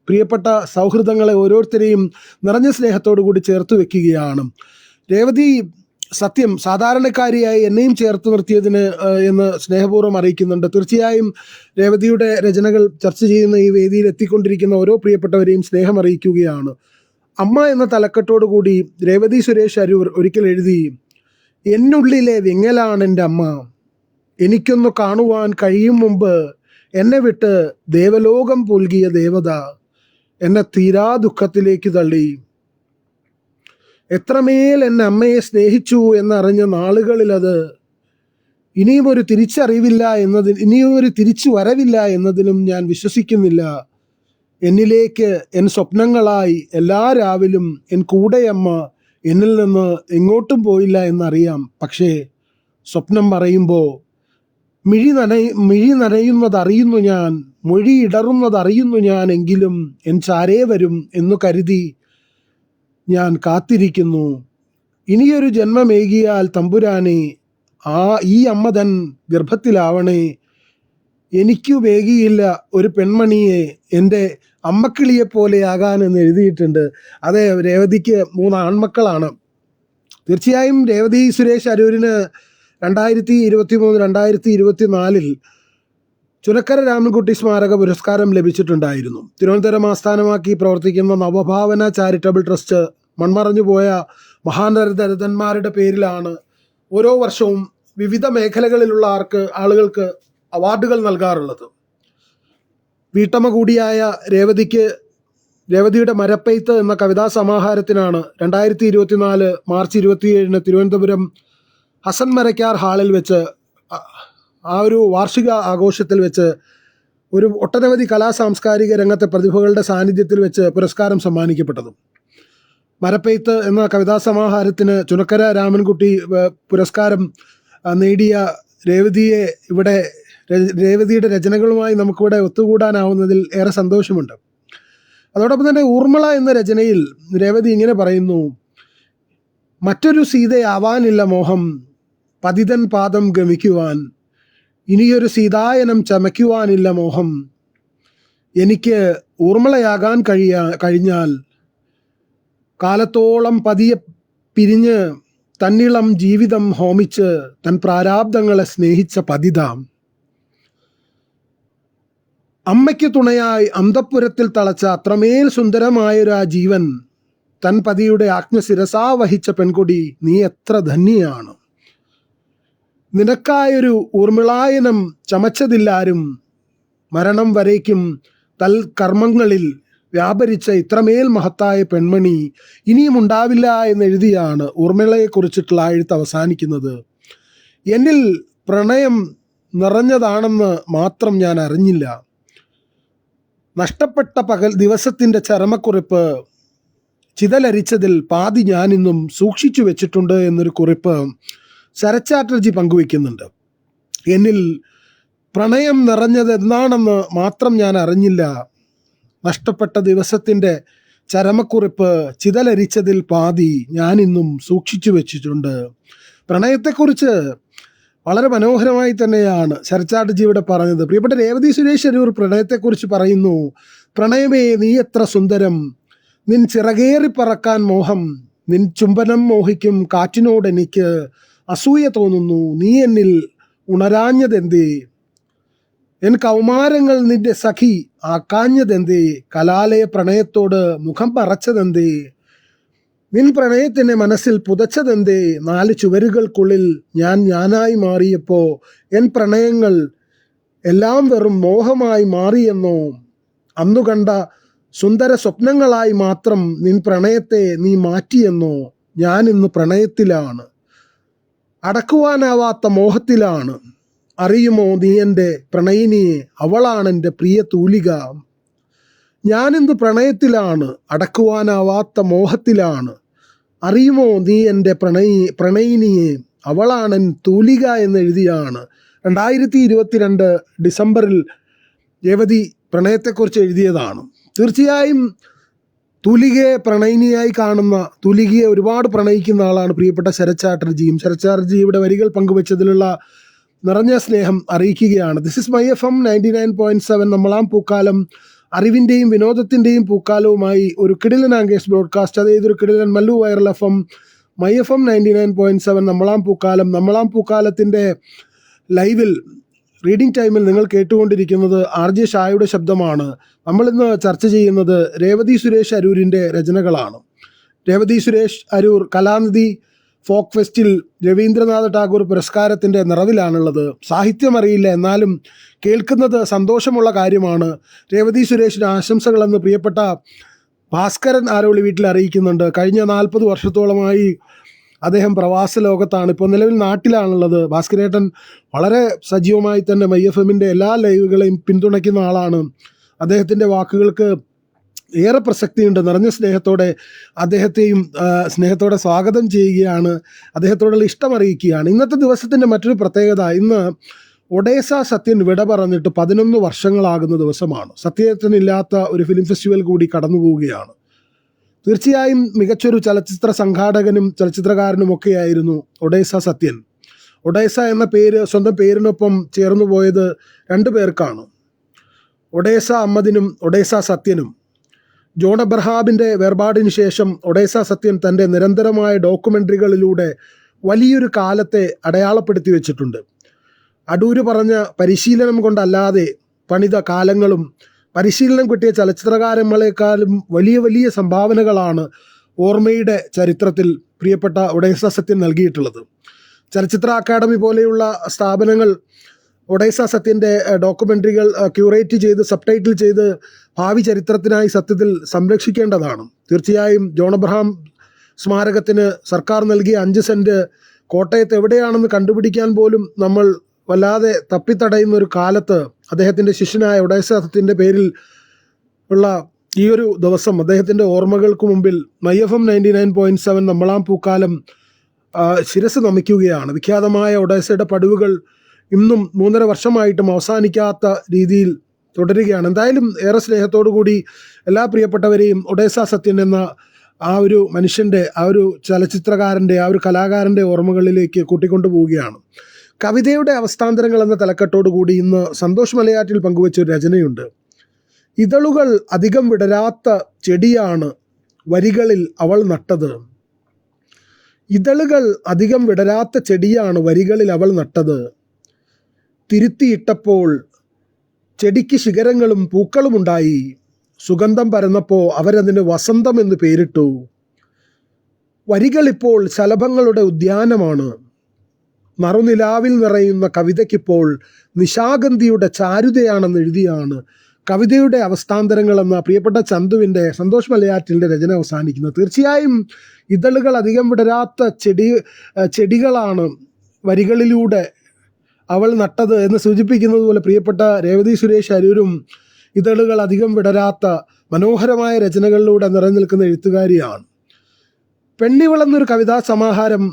പ്രിയപ്പെട്ട സൗഹൃദങ്ങളെ ഓരോരുത്തരെയും നിറഞ്ഞ സ്നേഹത്തോടു കൂടി ചേർത്ത് വെക്കുകയാണ്. രേവതി സത്യം സാധാരണക്കാരിയായി എന്നെയും ചേർത്ത് നിർത്തിയതിന് എന്ന് സ്നേഹപൂർവ്വം അറിയിക്കുന്നുണ്ട്. തീർച്ചയായും രേവതിയുടെ രചനകൾ ചർച്ച ചെയ്യുന്ന ഈ വേദിയിൽ എത്തിക്കൊണ്ടിരിക്കുന്ന ഓരോ പ്രിയപ്പെട്ടവരെയും സ്നേഹം അറിയിക്കുകയാണ്. അമ്മ എന്ന തലക്കെട്ടോടു കൂടി രേവതി സുരേഷ് അരൂർ ഒരിക്കൽ എഴുതി, എന്നുള്ളിലെ വിങ്ങലാണ് എൻ്റെ അമ്മ, എനിക്കൊന്നു കാണുവാൻ കഴിയും മുമ്പ് എന്നെ വിട്ട് ദേവലോകം പുൽകിയ ദേവത എന്നെ തീരാ ദുഃഖത്തിലേക്ക് തള്ളി. എത്രമേൽ എന്നെ അമ്മയെ സ്നേഹിച്ചു എന്നറിഞ്ഞ നാളുകളിൽ അത് ഇനിയും ഒരു തിരിച്ചു വരവില്ല എന്നതിലും ഞാൻ വിശ്വസിക്കുന്നില്ല. എന്നിലേക്ക് എൻ സ്വപ്നങ്ങളായി എല്ലാ രാവിലും എൻ കൂടെയമ്മ എന്നിൽ നിന്ന് എങ്ങോട്ടും പോയില്ല എന്നറിയാം. പക്ഷേ സ്വപ്നം പറയുമ്പോൾ മിഴി നനയുന്നതറിയുന്നു ഞാൻ, മൊഴി ഇടറുന്നതറിയുന്നു ഞാൻ, എങ്കിലും എൻ ചാരേ വരും എന്നു കരുതി ഞാൻ കാത്തിരിക്കുന്നു. ഇനിയൊരു ജന്മമേകിയാൽ തമ്പുരാനെ ഈ അമ്മ തൻ ഗർഭത്തിലാവണേ. എനിക്കു വേകിയില്ല ഒരു പെൺമണിയെ എൻ്റെ അമ്മക്കിളിയെപ്പോലെ ആകാനെന്ന് എഴുതിയിട്ടുണ്ട്. അതെ, രേവതിക്ക് 3 ആൺമക്കളാണ്. തീർച്ചയായും രേവതി സുരേഷ് അരൂരിന് 2023-2024 ചുനക്കര രാമൻകുട്ടി സ്മാരക പുരസ്കാരം ലഭിച്ചിട്ടുണ്ടായിരുന്നു. തിരുവനന്തപുരം ആസ്ഥാനമാക്കി പ്രവർത്തിക്കുന്ന നവഭാവന ചാരിറ്റബിൾ ട്രസ്റ്റ് മൺമറഞ്ഞുപോയ മഹാനരദരന്മാരുടെ പേരിലാണ് ഓരോ വർഷവും വിവിധ മേഖലകളിലുള്ള ആളുകൾക്ക് അവാർഡുകൾ നൽകാറുള്ളത്. വീട്ടമ്മ കൂടിയായ രേവതിയുടെ മരപ്പെയ്ത്ത് എന്ന കവിതാ സമാഹാരത്തിനാണ് 2024 മാർച്ച് 27 തിരുവനന്തപുരം ഹസൻ മരക്കാർ ഹാളിൽ വെച്ച് ആ ഒരു വാർഷിക ആഘോഷത്തിൽ വെച്ച് ഒരു ഒട്ടനവധി കലാ സാംസ്കാരിക രംഗത്തെ പ്രതിഭകളുടെ സാന്നിധ്യത്തിൽ വെച്ച് പുരസ്കാരം സമ്മാനിക്കപ്പെട്ടത്. മരപ്പെയ്ത്ത് എന്ന കവിതാ സമാഹാരത്തിന് ചുനക്കര രാമൻകുട്ടി പുരസ്കാരം നേടിയ രേവതിയെ ഇവിടെ രേവതിയുടെ രചനകളുമായി നമുക്കിവിടെ ഒത്തുകൂടാനാവുന്നതിൽ ഏറെ സന്തോഷമുണ്ട്. അതോടൊപ്പം തന്നെ ഊർമിള എന്ന രചനയിൽ രേവതി ഇങ്ങനെ പറയുന്നു: മറ്റൊരു സീതയാവാനില്ല മോഹം, പതിതൻ പാദം ഗമിക്കുവാൻ, ഇനിയൊരു സീതായനം ചമയ്ക്കുവാനില്ല മോഹം, എനിക്ക് ഊർമിളയാകാൻ കഴിഞ്ഞാൽ കാലത്തോളം പതിയെ പിരിഞ്ഞ് തന്നിളം ജീവിതം ഹോമിച്ച് തൻ പ്രാരാബ്ദങ്ങളെ സ്നേഹിച്ച പതിതാം. അമ്മയ്ക്ക് തുണയായി അന്തഃപുരത്തിൽ തളച്ച അത്രമേൽ സുന്ദരമായൊരു ആ ജീവൻ, തൻ പതിയുടെ ആജ്ഞ ശിരസാ വഹിച്ച പെൺകൊടി, നീ എത്ര ധന്യയാണ്. നിനക്കായൊരു ഊർമിളായനം ചമച്ചതില്ലാരും, മരണം വരേക്കും തൽ കർമ്മങ്ങളിൽ വ്യാപരിച്ച ഇത്രമേൽ മഹത്തായ പെൺമണി ഇനിയും ഉണ്ടാവില്ല എന്നെഴുതിയാണ് ഊർമിളയെക്കുറിച്ചിട്ടുള്ള എഴുത്ത് അവസാനിക്കുന്നത്. എന്നിൽ പ്രണയം നിറഞ്ഞതാണെന്ന് മാത്രം ഞാൻ അറിഞ്ഞില്ല. നഷ്ടപ്പെട്ട ദിവസത്തിൻ്റെ ചരമക്കുറിപ്പ് ചിതലരിച്ചതിൽ പാതി ഞാനിന്നും സൂക്ഷിച്ചു വെച്ചിട്ടുണ്ട് എന്നൊരു കുറിപ്പ് ശരത് ചാറ്റർജി പങ്കുവയ്ക്കുന്നുണ്ട്. എന്നിൽ പ്രണയം നിറഞ്ഞത് എന്താണെന്ന് മാത്രം ഞാൻ അറിഞ്ഞില്ല. നഷ്ടപ്പെട്ട ദിവസത്തിൻ്റെ ചരമക്കുറിപ്പ് ചിതലരിച്ചതിൽ പാതി ഞാനിന്നും സൂക്ഷിച്ചു വെച്ചിട്ടുണ്ട്. പ്രണയത്തെക്കുറിച്ച് വളരെ മനോഹരമായി തന്നെയാണ് ശരത് ചാറ്റർജി ഇവിടെ പറഞ്ഞത്. പ്രിയപ്പെട്ട രേവതി സുരേഷ് അരൂർ പ്രണയത്തെക്കുറിച്ച് പറയുന്നു: പ്രണയമേ നീ എത്ര സുന്ദരം, നിൻ ചിറകേറി പറക്കാൻ മോഹം, നിൻ ചുംബനം മോഹിക്കും കാറ്റിനോടെനിക്ക് അസൂയ തോന്നുന്നു, നീ എന്നിൽ ഉണരാഞ്ഞതെന്തേ, എൻ കൗമാരങ്ങൾ നിന്റെ സഖി ആക്കാഞ്ഞതെന്തേ, കലാലയ പ്രണയത്തോട് മുഖം പറച്ചതെന്തേ, നിൻ പ്രണയത്തിനെ മനസ്സിൽ പുതച്ചതെന്തേ, 4 ചുവരുകൾക്കുള്ളിൽ ഞാനായി മാറിയപ്പോ എൻ പ്രണയങ്ങൾ എല്ലാം വെറും മോഹമായി മാറിയെന്നോ, അന്നു കണ്ട സുന്ദര സ്വപ്നങ്ങളായി മാത്രം നിൻ പ്രണയത്തെ നീ മാറ്റിയെന്നോ, ഞാൻ ഇന്ന് പ്രണയത്തിലാണ്, അടക്കുവാനാവാത്ത മോഹത്തിലാണ്, അറിയുമോ നീ എൻ്റെ പ്രണയിനിയെ, അവളാണെൻ്റെ പ്രിയ തൂലിക. ഞാനിന്ന് പ്രണയത്തിലാണ്, അടക്കുവാനാവാത്ത മോഹത്തിലാണ്, അറിയുമോ നീ എൻ്റെ പ്രണയിനിയെ, അവളാണെൻ തൂലിക എന്നെഴുതിയാണ് 2022 ഡിസംബറിൽ രേവതി പ്രണയത്തെക്കുറിച്ച് എഴുതിയതാണ്. തീർച്ചയായും തൂലികയെ പ്രണയിനിയായി കാണുന്ന, തൂലികയെ ഒരുപാട് പ്രണയിക്കുന്ന ആളാണ് പ്രിയപ്പെട്ട ശരത് ചാറ്റർജിയും. ശരത് ചാറ്റർജിയുടെ വരികൾ പങ്കുവച്ചതിലുള്ള നിറഞ്ഞ സ്നേഹം അറിയിക്കുകയാണ്. ദിസ് ഇസ് മൈ FM 99.7 നമ്മളാം പൂക്കാലം, അറിവിൻ്റെയും വിനോദത്തിൻ്റെയും പൂക്കാലവുമായി ഒരു കിടിലൻ ആംഗേഴ്സ് ബ്രോഡ്കാസ്റ്റ്. അതായത് ഒരു കിടിലൻ Mallu viral FM my FM 99.7 നമ്മളാം പൂക്കാലം പൂക്കാലത്തിൻ്റെ ലൈവിൽ റീഡിംഗ് ടൈമിൽ നിങ്ങൾ കേട്ടുകൊണ്ടിരിക്കുന്നത് RJ ഷായുടെ ശബ്ദമാണ്. നമ്മളിന്ന് ചർച്ച ചെയ്യുന്നത് രേവതി സുരേഷ് അരൂരിൻ്റെ രചനകളാണ്. രേവതി സുരേഷ് അരൂർ കലാനിധി ഫോക്ക് ഫെസ്റ്റിൽ രവീന്ദ്രനാഥ ടാഗോർ പുരസ്കാരത്തിൻ്റെ നിറവിലാണുള്ളത്. സാഹിത്യം അറിയില്ല, എന്നാലും കേൾക്കുന്നത് സന്തോഷമുള്ള കാര്യമാണ്. രേവതി സുരേഷിന് ആശംസകളെന്ന് പ്രിയപ്പെട്ട ഭാസ്കരൻ ആരോളി വീട്ടിൽ അറിയിക്കുന്നുണ്ട്. കഴിഞ്ഞ 40 വർഷത്തോളമായി അദ്ദേഹം പ്രവാസ ലോകത്താണ്, ഇപ്പോൾ നിലവിൽ നാട്ടിലാണുള്ളത്. ഭാസ്കരേട്ടൻ വളരെ സജീവമായി തന്നെ മൈ FMൻ്റെ എല്ലാ ലൈവുകളെയും പിന്തുണയ്ക്കുന്ന ആളാണ്. അദ്ദേഹത്തിൻ്റെ വാക്കുകൾക്ക് ഏറെ പ്രസക്തിയുണ്ട്. നിറഞ്ഞ സ്നേഹത്തോടെ അദ്ദേഹത്തെയും സ്നേഹത്തോടെ സ്വാഗതം ചെയ്യുകയാണ്, അദ്ദേഹത്തോടുള്ള ഇഷ്ടം അറിയിക്കുകയാണ്. ഇന്നത്തെ ദിവസത്തിൻ്റെ മറ്റൊരു പ്രത്യേകത, ഇന്ന് ഒഡേസ സത്യൻ വിട പറഞ്ഞിട്ട് 11 വർഷങ്ങളാകുന്ന ദിവസമാണ്. സത്യത്തിനില്ലാത്ത ഒരു ഫിലിം ഫെസ്റ്റിവൽ കൂടി കടന്നു പോവുകയാണ്. തീർച്ചയായും മികച്ചൊരു ചലച്ചിത്ര സംഘാടകനും ചലച്ചിത്രകാരനുമൊക്കെയായിരുന്നു ഒഡേസ സത്യൻ. ഒഡേസ എന്ന പേര് സ്വന്തം പേരിനൊപ്പം ചേർന്നു പോയത് 2 പേർക്കാണ്, ഒഡേസ അഹമ്മദിനും ഒഡേസ സത്യനും. ജോൺ അബ്രഹാമിൻ്റെ വേർപാടിന് ശേഷം ഒഡേസ സത്യൻ തൻ്റെ നിരന്തരമായ ഡോക്യുമെൻ്ററികളിലൂടെ വലിയൊരു കാലത്തെ അടയാളപ്പെടുത്തി വെച്ചിട്ടുണ്ട്. അടൂര് പറഞ്ഞ പരിശീലനം കൊണ്ടല്ലാതെ പണിത കാലങ്ങളും പരിശീലനം കിട്ടിയ ചലച്ചിത്രകാരന്മാരെക്കാളും വലിയ വലിയ സംഭാവനകളാണ് ഓർമ്മയുടെ ചരിത്രത്തിൽ പ്രിയപ്പെട്ട ഒഡേസ സത്യൻ നൽകിയിട്ടുള്ളത്. ചലച്ചിത്ര അക്കാദമി പോലെയുള്ള സ്ഥാപനങ്ങൾ ഒഡേസ സത്യൻ്റെ ഡോക്യുമെൻ്ററികൾ ക്യൂറേറ്റ് ചെയ്ത് സബ്ടൈറ്റിൽ ചെയ്ത് ഭാവി ചരിത്രത്തിനായി സത്യത്തിൽ സംരക്ഷിക്കേണ്ടതാണ്. തീർച്ചയായും ജോൺ അബ്രഹാം സ്മാരകത്തിന് സർക്കാർ നൽകിയ 5 സെൻറ്റ് കോട്ടയത്ത് എവിടെയാണെന്ന് കണ്ടുപിടിക്കാൻ പോലും നമ്മൾ വല്ലാതെ തപ്പിത്തടയുന്ന ഒരു കാലത്ത് അദ്ദേഹത്തിൻ്റെ ശിഷ്യനായ ഒഡേസ സത്യൻ്റെ പേരിൽ ഉള്ള ഈ ഒരു ദിവസം അദ്ദേഹത്തിൻ്റെ ഓർമ്മകൾക്ക് മുമ്പിൽ മൈ FM 99.7 നമ്മളാം പൂക്കാലം ശിരസ് നമിക്കുകയാണ്. വിഖ്യാതമായ ഒഡേസയുടെ പടിവുകൾ ഇന്നും 3.5 വർഷമായിട്ടും അവസാനിക്കാത്ത രീതിയിൽ തുടരുകയാണ്. എന്തായാലും ഏറെ സ്നേഹത്തോടു കൂടി എല്ലാ പ്രിയപ്പെട്ടവരെയും ഒഡേസ സത്യൻ എന്ന ആ ഒരു മനുഷ്യൻ്റെ, ആ ഒരു ചലച്ചിത്രകാരൻ്റെ, ആ ഒരു കലാകാരൻ്റെ ഓർമ്മകളിലേക്ക് കൂട്ടിക്കൊണ്ടു പോവുകയാണ്. കവിതയുടെ അവസ്ഥാന്തരങ്ങൾ എന്ന തലക്കെട്ടോടു കൂടി ഇന്ന് സന്തോഷ് മലയാറ്റിൽ പങ്കുവച്ച ഒരു രചനയുണ്ട്. ഇതളുകൾ അധികം വിടരാത്ത ചെടിയാണ് വരികളിൽ അവൾ നട്ടത്. ഇതളുകൾ അധികം വിടരാത്ത ചെടിയാണ് വരികളിൽ അവൾ നട്ടത്. തിരുത്തിയിട്ടപ്പോൾ ചെടിക്ക് ശിഖരങ്ങളും പൂക്കളുമുണ്ടായി. സുഗന്ധം പരന്നപ്പോൾ അവരതിന് വസന്തം എന്ന് പേരിട്ടു. വരികളിപ്പോൾ ശലഭങ്ങളുടെ ഉദ്യാനമാണ്. നറുനിലാവിൽ നിറയുന്ന കവിതയ്ക്കിപ്പോൾ നിശാഗന്ധിയുടെ ചാരുതയാണെന്ന് എഴുതിയാണ് കവിതയുടെ അവസ്ഥാന്തരങ്ങൾ എന്ന പ്രിയപ്പെട്ട ചന്തുവിൻ്റെ, സന്തോഷ് മലയാറ്റിൻ്റെ രചന അവസാനിക്കുന്നത്. തീർച്ചയായും ഇതളുകൾ അധികം വിടരാത്ത ചെടികളാണ് വരികളിലൂടെ അവൾ നട്ടത് എന്ന് സൂചിപ്പിക്കുന്നത് പോലെ പ്രിയപ്പെട്ട രേവതി സുരേഷ് അരൂരും ഇതളുകൾ അധികം വിടരാത്ത മനോഹരമായ രചനകളിലൂടെ നിറഞ്ഞുനിൽക്കുന്ന എഴുത്തുകാരിയാണ്. പെണ്ണിവൾ എന്നൊരു കവിതാ സമാഹാരം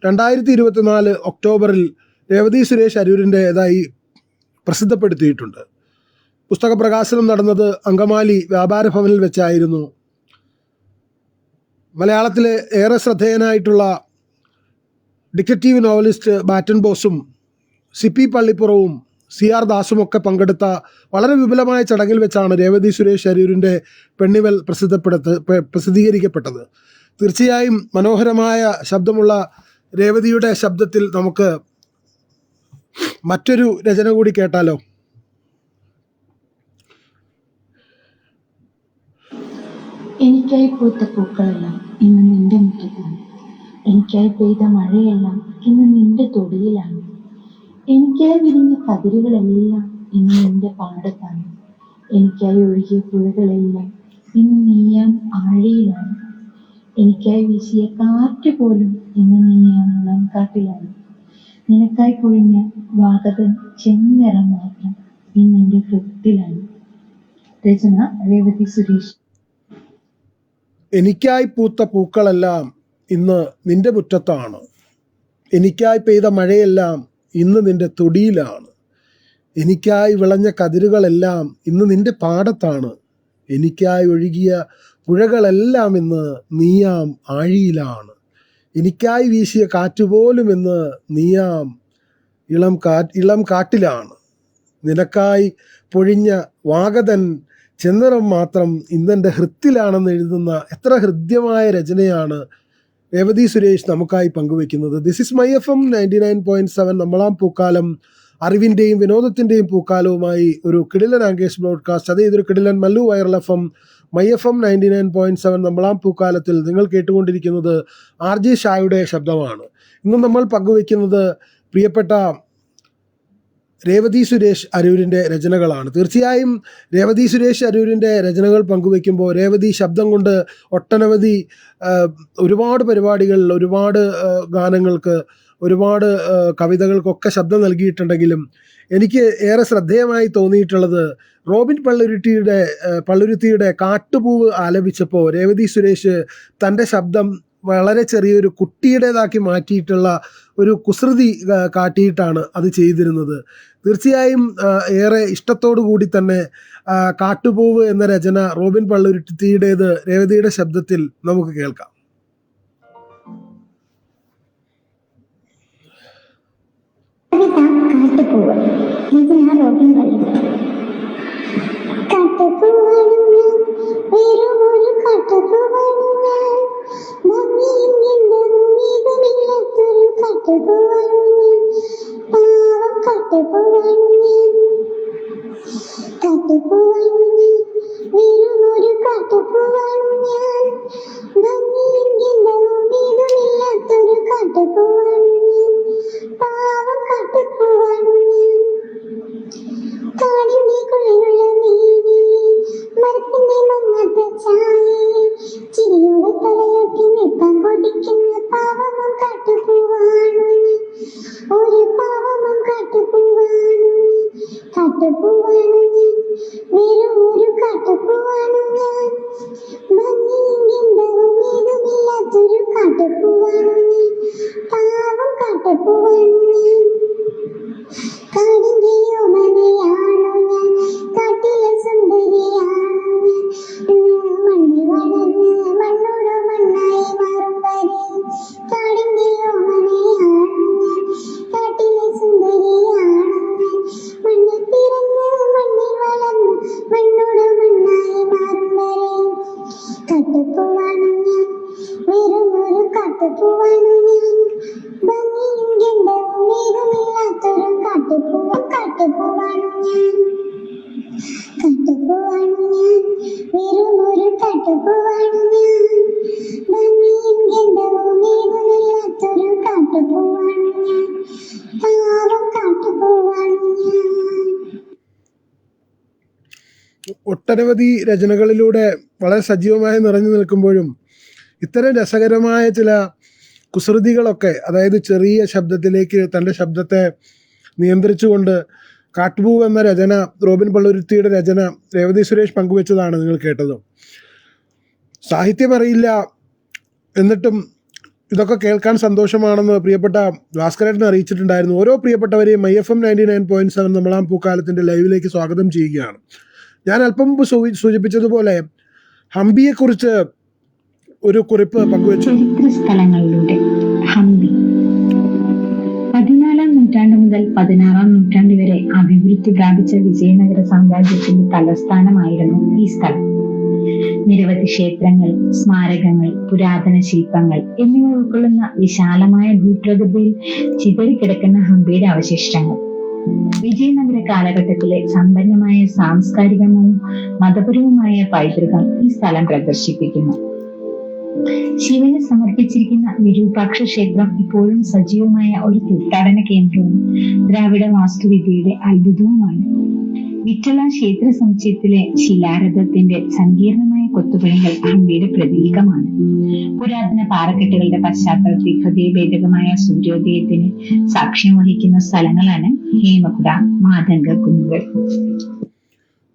2024 ഒക്ടോബറിൽ രേവതി സുരേഷ് അരൂരിൻ്റെതായി പ്രസിദ്ധപ്പെടുത്തിയിട്ടുണ്ട്. പുസ്തക പ്രകാശനം നടന്നത് അങ്കമാലി വ്യാപാര ഭവനിൽ വെച്ചായിരുന്നു. മലയാളത്തിലെ ഏറെ ശ്രദ്ധേയനായിട്ടുള്ള ഡിറ്റക്റ്റീവ് നോവലിസ്റ്റ് ബാറ്റൻ ബോസും സിപി പള്ളിപ്പുറവും CR ദാസുമൊക്കെ പങ്കെടുത്ത വളരെ വിപുലമായ ചടങ്ങിൽ വെച്ചാണ് രേവതി സുരേഷ് അരൂരിൻ്റെ പെണ്ണിവൽ പ്രസിദ്ധീകരിക്കപ്പെട്ടത്. തീർച്ചയായും മനോഹരമായ ശബ്ദമുള്ള രേവതിയുടെ ശബ്ദത്തിൽ നമുക്ക് മറ്റൊരു രചന കൂടി കേട്ടാലോ? എനിക്കായി പൂത്ത പൂക്കളെല്ലാം ഇന്ന് നിന്റെ മുറ്റത്താണ്. എനിക്കായി പെയ്ത മഴയെല്ലാം ഇന്ന് നിന്റെ തൊടിയിലാണ്. എനിക്കായി വിരിഞ്ഞ കതിരുകളെല്ലാം ഇന്ന് നിന്റെ പാടത്താണ്. എനിക്കായി ഒഴുകിയ പുഴകളെല്ലാം ഇന്ന് നീയാം ആഴിയിലാണ്. എനിക്കായി വീശിയ കാറ്റ് പോലും ഇന്ന് നീയാം മുളംകാട്ടിലാണ്. നിനക്കായി പൊഴിഞ്ഞ വാതകൻ ചെന്നിറം മാത്രം ഇന്ന് എൻ്റെ ഹൃത്തിലാണ്. രചന രേവതി സുരേഷ്. എനിക്കായി പൂത്ത പൂക്കളെല്ലാം ഇന്ന് നിന്റെ മുറ്റത്താണ്. എനിക്കായി പെയ്ത മഴയെല്ലാം ഇന്ന് നിന്റെ തൊടിയിലാണ്. എനിക്കായി വിളഞ്ഞ കതിരുകളെല്ലാം ഇന്ന് നിന്റെ പാടത്താണ്. എനിക്കായി ഒഴുകിയ പുഴകളെല്ലാം ഇന്ന് നീയാം ആഴിയിലാണ്. എനിക്കായി വീശിയ കാറ്റുപോലും ഇന്ന് നീയാം ഇളം കാട്ടിലാണ്. നിനക്കായി പൊഴിഞ്ഞ വാഗതൻ ചെന്നിറം മാത്രം ഇന്നെൻ്റെ ഹൃത്തിലാണെന്ന് എഴുതുന്ന എത്ര ഹൃദ്യമായ രചനയാണ് രേവതി സുരേഷ് നമുക്കായി പങ്കുവെക്കുന്നത്. ദിസ് ഇസ് മൈ FM 99.7 നമ്മളാം പൂക്കാലം, അറിവിൻ്റെയും വിനോദത്തിൻ്റെയും പൂക്കാലവുമായി ഒരു കിടിലൻ ആംഗേഴ്സ് ബ്രോഡ്കാസ്റ്റ്. അതേ ഇതൊരു കിടിലൻ Mallu viral FM my FM 99.7 നമ്മളാം പൂക്കാലത്തിൽ നിങ്ങൾ കേട്ടുകൊണ്ടിരിക്കുന്നത് RJ ഷായുടെ ശബ്ദമാണ്. ഇന്ന് നമ്മൾ പങ്കുവെക്കുന്നത് പ്രിയപ്പെട്ട രേവതി സുരേഷ് അരൂരിൻ്റെ രചനകളാണ്. തീർച്ചയായും രേവതി സുരേഷ് അരൂരിൻ്റെ രചനകൾ പങ്കുവെക്കുമ്പോൾ രേവതി ശബ്ദം കൊണ്ട് ഒട്ടനവധി ഒരുപാട് പരിപാടികളിൽ, ഒരുപാട് ഗാനങ്ങൾക്ക്, ഒരുപാട് കവിതകൾക്കൊക്കെ ശബ്ദം നൽകിയിട്ടുണ്ടെങ്കിലും എനിക്ക് ഏറെ ശ്രദ്ധേയമായി തോന്നിയിട്ടുള്ളത് റോബിൻ പള്ളുരുത്തിയുടെ കാട്ടുപൂവ് ആലപിച്ചപ്പോൾ രേവതി സുരേഷ് തൻ്റെ ശബ്ദം വളരെ ചെറിയൊരു കുട്ടിയുടേതാക്കി മാറ്റിയിട്ടുള്ള ഒരു കുസൃതി കാട്ടിയിട്ടാണ് അത് ചെയ്തിരുന്നത്. തീർച്ചയായും ഏറെ ഇഷ്ടത്തോടു കൂടി തന്നെ കാട്ടുപൂവ് എന്ന രചന റോബിൻ പള്ളുരുത്തിയുടേത് രേവതിയുടെ ശബ്ദത്തിൽ നമുക്ക് കേൾക്കാം. ഒട്ടനവധി രചനകളിലൂടെ വളരെ സജീവമായി നിറഞ്ഞു നിൽക്കുമ്പോഴും ഇത്തരം രസകരമായ ചില കുസൃതികളൊക്കെ, അതായത് ചെറിയ ശബ്ദത്തിലേക്ക് തൻ്റെ ശബ്ദത്തെ നിയന്ത്രിച്ചുകൊണ്ട് കാട്ടുപൂവ് എന്ന രചന, റോബിൻ പള്ളുരുത്തിയുടെ രചന രേവതി സുരേഷ് പങ്കുവെച്ചതാണ് നിങ്ങൾ കേട്ടത്. സാഹിത്യം അറിയില്ല, എന്നിട്ടും ഇതൊക്കെ കേൾക്കാൻ സന്തോഷമാണെന്ന് പ്രിയപ്പെട്ട ഭാസ്കരേട്ടനെ അറിയിച്ചിട്ടുണ്ടായിരുന്നു. ഓരോ പ്രിയപ്പെട്ടവരെയും IFM 99.7 നമ്മളാം പൂക്കാലത്തിൻ്റെ ലൈവിലേക്ക് സ്വാഗതം ചെയ്യുകയാണ്. ഞാൻ അല്പം മുമ്പ് സൂചിപ്പിച്ചതുപോലെ ഹംപിയെക്കുറിച്ച് ഒരു കുറിപ്പ് പങ്കുവച്ചു. ചരിത്ര സ്ഥലങ്ങളിലൂടെ ഹംപി 14-ാം നൂറ്റാണ്ട് മുതൽ 16-ാം നൂറ്റാണ്ട് വരെ അഭിവൃദ്ധി പ്രാപിച്ച വിജയനഗര സാമ്രാജ്യത്തിന്റെ തലസ്ഥാനമായിരുന്നു ഈ സ്ഥലം. നിരവധി ക്ഷേത്രങ്ങൾ, സ്മാരകങ്ങൾ, പുരാതന ശില്പങ്ങൾ എന്നിവ ഉൾക്കൊള്ളുന്ന വിശാലമായ ഭൂപ്രകൃതിയിൽ ചിതറിക്കിടക്കുന്ന ഹംപിയുടെ അവശിഷ്ടങ്ങൾ വിജയനഗര കാലഘട്ടത്തിലെ സമ്പന്നമായ സാംസ്കാരികവും മതപരവുമായ പൈതൃകം ഈ സ്ഥലം പ്രദർശിപ്പിക്കുന്നു. ശിവന് സമർപ്പിച്ചിരിക്കുന്ന വിരൂപാക്ഷ ക്ഷേത്രം ഇപ്പോഴും സജീവമായ ഒരു തീർത്ഥാടന കേന്ദ്രവും ദ്രാവിഡ വാസ്തുവിദ്യയുടെ അത്ഭുതവുമാണ്. വിട്ടള ക്ഷേത്ര സമുച്ചയത്തിലെ ശിലാരഥത്തിന്റെ സങ്കീർണമായ കൊത്തുപണികൾ ഹംപിയുടെ പ്രതീകമാണ്. പുരാതന പാറക്കെട്ടുകളുടെ പശ്ചാത്തലത്തിൽ ഹൃദയഭേദകമായ സൂര്യോദയത്തിന് സാക്ഷ്യം വഹിക്കുന്ന സ്ഥലങ്ങളാണ് ഹേമകുട, മാതംഗ കുന്നുകൾ.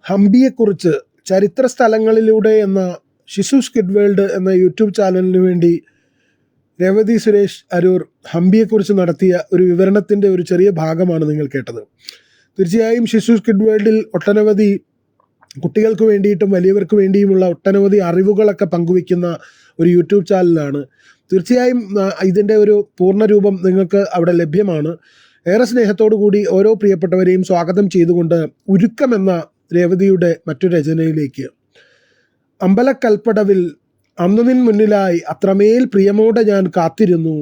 ഹംപിയെക്കുറിച്ച് ചരിത്ര സ്ഥലങ്ങളിലൂടെ എന്ന ശിശുസ് കിഡ് വേൾഡ് എന്ന യൂട്യൂബ് ചാനലിന് വേണ്ടി രേവതി സുരേഷ് അരൂർ ഹംപിയെക്കുറിച്ച് നടത്തിയ ഒരു വിവരണത്തിൻ്റെ ഒരു ചെറിയ ഭാഗമാണ് നിങ്ങൾ കേട്ടത്. തീർച്ചയായും ശിശുസ് കിഡ് വേൾഡിൽ ഒട്ടനവധി കുട്ടികൾക്ക് വേണ്ടിയിട്ടും വലിയവർക്ക് വേണ്ടിയുമുള്ള ഒട്ടനവധി അറിവുകളൊക്കെ പങ്കുവയ്ക്കുന്ന ഒരു യൂട്യൂബ് ചാനലാണ്. തീർച്ചയായും ഇതിൻ്റെ ഒരു പൂർണ്ണരൂപം നിങ്ങൾക്ക് അവിടെ ലഭ്യമാണ്. ഏറെ സ്നേഹത്തോടു കൂടി ഓരോ പ്രിയപ്പെട്ടവരെയും സ്വാഗതം ചെയ്തുകൊണ്ട് ഉരുക്കം എന്ന രേവതിയുടെ മറ്റു രചനയിലേക്ക്. അമ്പലക്കൽപ്പടവിൽ അന്നു നിൻ മുന്നിലായി അത്രമേൽ പ്രിയമോടെ ഞാൻ കാത്തിരുന്നു.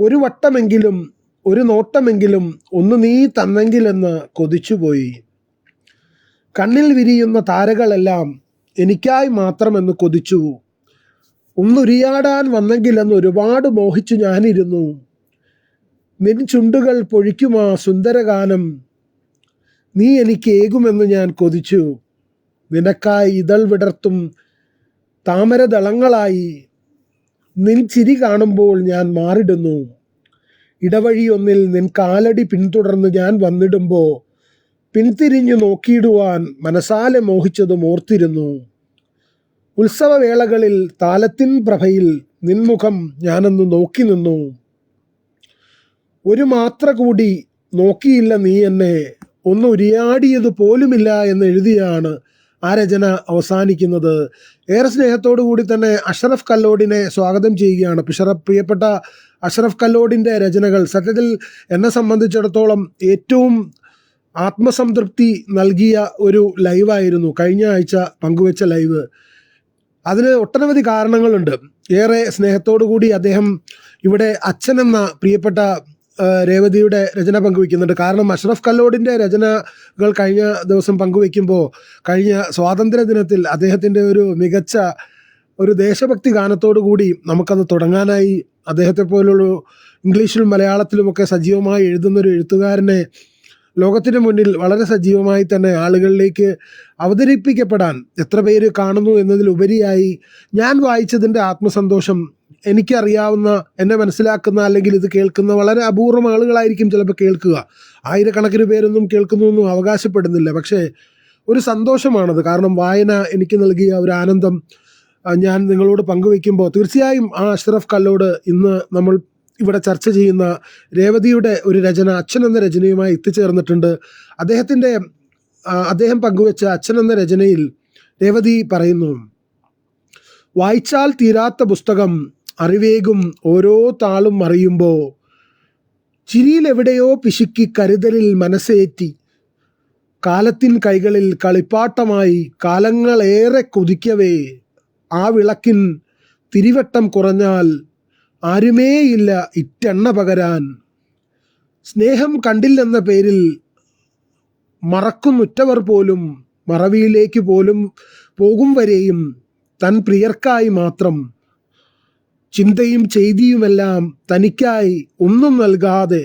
ഒരു വട്ടമെങ്കിലും ഒരു നോട്ടമെങ്കിലും ഒന്ന് നീ തന്നെങ്കിലെന്ന് കൊതിച്ചുപോയി. കണ്ണിൽ വിരിയുന്ന താരകളെല്ലാം എനിക്കായി മാത്രമെന്ന് കൊതിച്ചു. ഒന്നുരിയാടാൻ വന്നെങ്കിലെന്ന് ഒരുപാട് മോഹിച്ചു ഞാനിരുന്നു. നിൻ ചുണ്ടുകൾ പൊഴിക്കുമാ സുന്ദരഗാനം നീ എനിക്ക് ഏകുമെന്ന് ഞാൻ കൊതിച്ചു. നിനക്കായി ഇതൾ വിടർത്തും താമരദളങ്ങളായി നിൻ ചിരി കാണുമ്പോൾ ഞാൻ മാറിടുന്നു. ഇടവഴിയൊന്നിൽ നിൻ കാലടി പിന്തുടർന്ന് ഞാൻ വന്നിടുമ്പോൾ പിന്തിരിഞ്ഞു നോക്കിയിടുവാൻ മനസാലെ മോഹിച്ചതും ഓർത്തിരുന്നു. ഉത്സവവേളകളിൽ താലത്തിൻ പ്രഭയിൽ നിൻമുഖം ഞാനൊന്ന് നോക്കി നിന്നു. ഒരു മാത്ര കൂടി നോക്കിയില്ല നീ എന്നെ, ഒന്ന് ഉരിയാടിയത് പോലുമില്ല എന്ന് എഴുതിയാണ് ആ രചന അവസാനിക്കുന്നത്. ഏറെ സ്നേഹത്തോടു കൂടി തന്നെ അഷ്റഫ് കല്ലോടിനെ സ്വാഗതം ചെയ്യുകയാണ്. പ്രിയപ്പെട്ട അഷ്റഫ് കല്ലോടിൻ്റെ രചനകൾ സത്യത്തിൽ എന്നെ സംബന്ധിച്ചിടത്തോളം ഏറ്റവും ആത്മസംതൃപ്തി നൽകിയ ഒരു ലൈവായിരുന്നു കഴിഞ്ഞ ആഴ്ച പങ്കുവെച്ച ലൈവ്. അതിന് ഒട്ടനവധി കാരണങ്ങളുണ്ട്. ഏറെ സ്നേഹത്തോടു കൂടി അദ്ദേഹം ഇവിടെ അച്ഛൻ എന്ന പ്രിയപ്പെട്ട രേവതിയുടെ രചന പങ്കുവയ്ക്കുന്നുണ്ട്. കാരണം അഷ്റഫ് കല്ലോടിൻ്റെ രചനകൾ കഴിഞ്ഞ ദിവസം പങ്കുവയ്ക്കുമ്പോൾ കഴിഞ്ഞ സ്വാതന്ത്ര്യ ദിനത്തിൽ അദ്ദേഹത്തിൻ്റെ ഒരു മികച്ച ഒരു ദേശഭക്തി ഗാനത്തോടു കൂടി നമുക്കത് തുടങ്ങാനായി. അദ്ദേഹത്തെ പോലുള്ള ഇംഗ്ലീഷിലും മലയാളത്തിലുമൊക്കെ സജീവമായി എഴുതുന്നൊരു എഴുത്തുകാരനെ ലോകത്തിന് മുന്നിൽ വളരെ സജീവമായി തന്നെ ആളുകളിലേക്ക് അവതരിപ്പിക്കപ്പെടാൻ എത്ര പേര് കാണുന്നു എന്നതിലുപരിയായി ഞാൻ വായിച്ചതിൻ്റെ ആത്മസന്തോഷം എനിക്കറിയാവുന്ന, എന്നെ മനസ്സിലാക്കുന്ന, അല്ലെങ്കിൽ ഇത് കേൾക്കുന്ന വളരെ അപൂർവം ആളുകളായിരിക്കും ചിലപ്പോൾ കേൾക്കുക. ആയിരക്കണക്കിന് പേരൊന്നും കേൾക്കുന്നൊന്നും അവകാശപ്പെടുന്നില്ല. പക്ഷേ ഒരു സന്തോഷമാണത്. കാരണം വായന എനിക്ക് നൽകിയ ഒരു ആനന്ദം ഞാൻ നിങ്ങളോട് പങ്കുവയ്ക്കുമ്പോൾ തീർച്ചയായും ആ അഷ്റഫ് കല്ലോട് ഇന്ന് നമ്മൾ ഇവിടെ ചർച്ച ചെയ്യുന്ന രേവതിയുടെ ഒരു രചന അച്ഛൻ എന്ന രചനയുമായി എത്തിച്ചേർന്നിട്ടുണ്ട്. അദ്ദേഹം പങ്കുവെച്ച അച്ഛൻ എന്ന രചനയിൽ രേവതി പറയുന്നു, വായിച്ചാൽ തീരാത്ത പുസ്തകം അറിവേകും ഓരോ താളും അറിയുമ്പോൾ ചിരിയിലെവിടെയോ പിശുക്കി കരുതലിൽ മനസ്സേറ്റി കാലത്തിൻ കൈകളിൽ കളിപ്പാട്ടമായി കാലങ്ങളേറെ കൊതിക്കവേ ആ വിളക്കിൻ തിരിവട്ടം കുറഞ്ഞാൽ ആരുമേയില്ല ഇറ്റെണ്ണ പകരാൻ. സ്നേഹം കണ്ടില്ലെന്ന പേരിൽ മറക്കുന്നുറ്റവർ പോലും മറവിയിലേക്ക് പോലും പോകും വരെയും തൻ പ്രിയർക്കായി മാത്രം ചിന്തയും ചെയ്തിയുമെല്ലാം തനിക്കായി ഒന്നും നൽകാതെ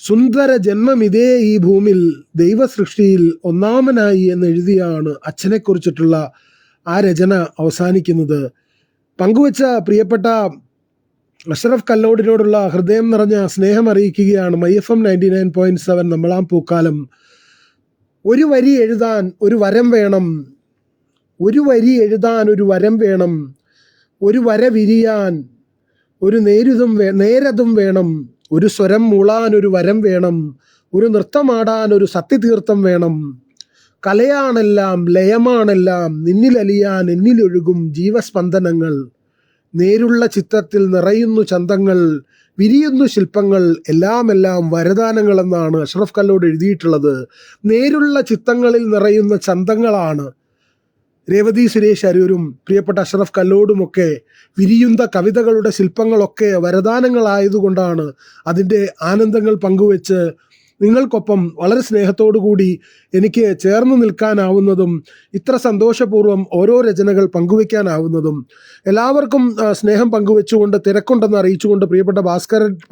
സുന്ദര ജന്മമിതേ ഈ ഭൂമിൽ ദൈവസൃഷ്ടിയിൽ ഒന്നാമനായി എന്ന് എഴുതിയാണ് അച്ഛനെക്കുറിച്ചിട്ടുള്ള ആ രചന അവസാനിക്കുന്നത്. പങ്കുവച്ച പ്രിയപ്പെട്ട അഷ്റഫ് കല്ലോടിനോടുള്ള ഹൃദയം നിറഞ്ഞ സ്നേഹം അറിയിക്കുകയാണ് MyFM 99.7 നമ്മളാം പൂക്കാലം. ഒരു വരി എഴുതാൻ ഒരു വരം വേണം, ഒരു വരി എഴുതാൻ ഒരു വരം വേണം, ഒരു വര വിരിയാൻ ഒരു നേരതും വേണം, ഒരു സ്വരം മൂളാൻ ഒരു വരം വേണം, ഒരു നൃത്തമാടാൻ ഒരു സത്യതീർത്ഥം വേണം. കലയാണെല്ലാം ലയമാണെല്ലാം, നിന്നിലലിയാൻ എന്നിലൊഴുകും ജീവസ്പന്ദനങ്ങൾ. നേരുള്ള ചിത്രത്തിൽ നിറയുന്നു ചന്തങ്ങൾ, വിരിയുന്നു ശില്പങ്ങൾ, എല്ലാം വരദാനങ്ങളെന്നാണ് അഷ്റഫ് കല്ലോട് എഴുതിയിട്ടുള്ളത്. നേരുള്ള ചിത്രങ്ങളിൽ നിറയുന്ന ചന്തങ്ങളാണ് രേവതി സുരേഷ് അരൂരും പ്രിയപ്പെട്ട അഷ്റഫ് കല്ലോടുമൊക്കെ വിരിയുന്ന കവിതകളുടെ ശില്പങ്ങളൊക്കെ വരദാനങ്ങളായതുകൊണ്ടാണ് അതിൻ്റെ ആനന്ദങ്ങൾ പങ്കുവെച്ച് നിങ്ങൾക്കൊപ്പം വളരെ സ്നേഹത്തോടു കൂടി എനിക്ക് ചേർന്ന് നിൽക്കാനാവുന്നതും ഇത്ര സന്തോഷപൂർവ്വം ഓരോ രചനകൾ പങ്കുവയ്ക്കാനാവുന്നതും. എല്ലാവർക്കും സ്നേഹം പങ്കുവെച്ചുകൊണ്ട് തിരക്കുണ്ടെന്ന് അറിയിച്ചുകൊണ്ട് പ്രിയപ്പെട്ട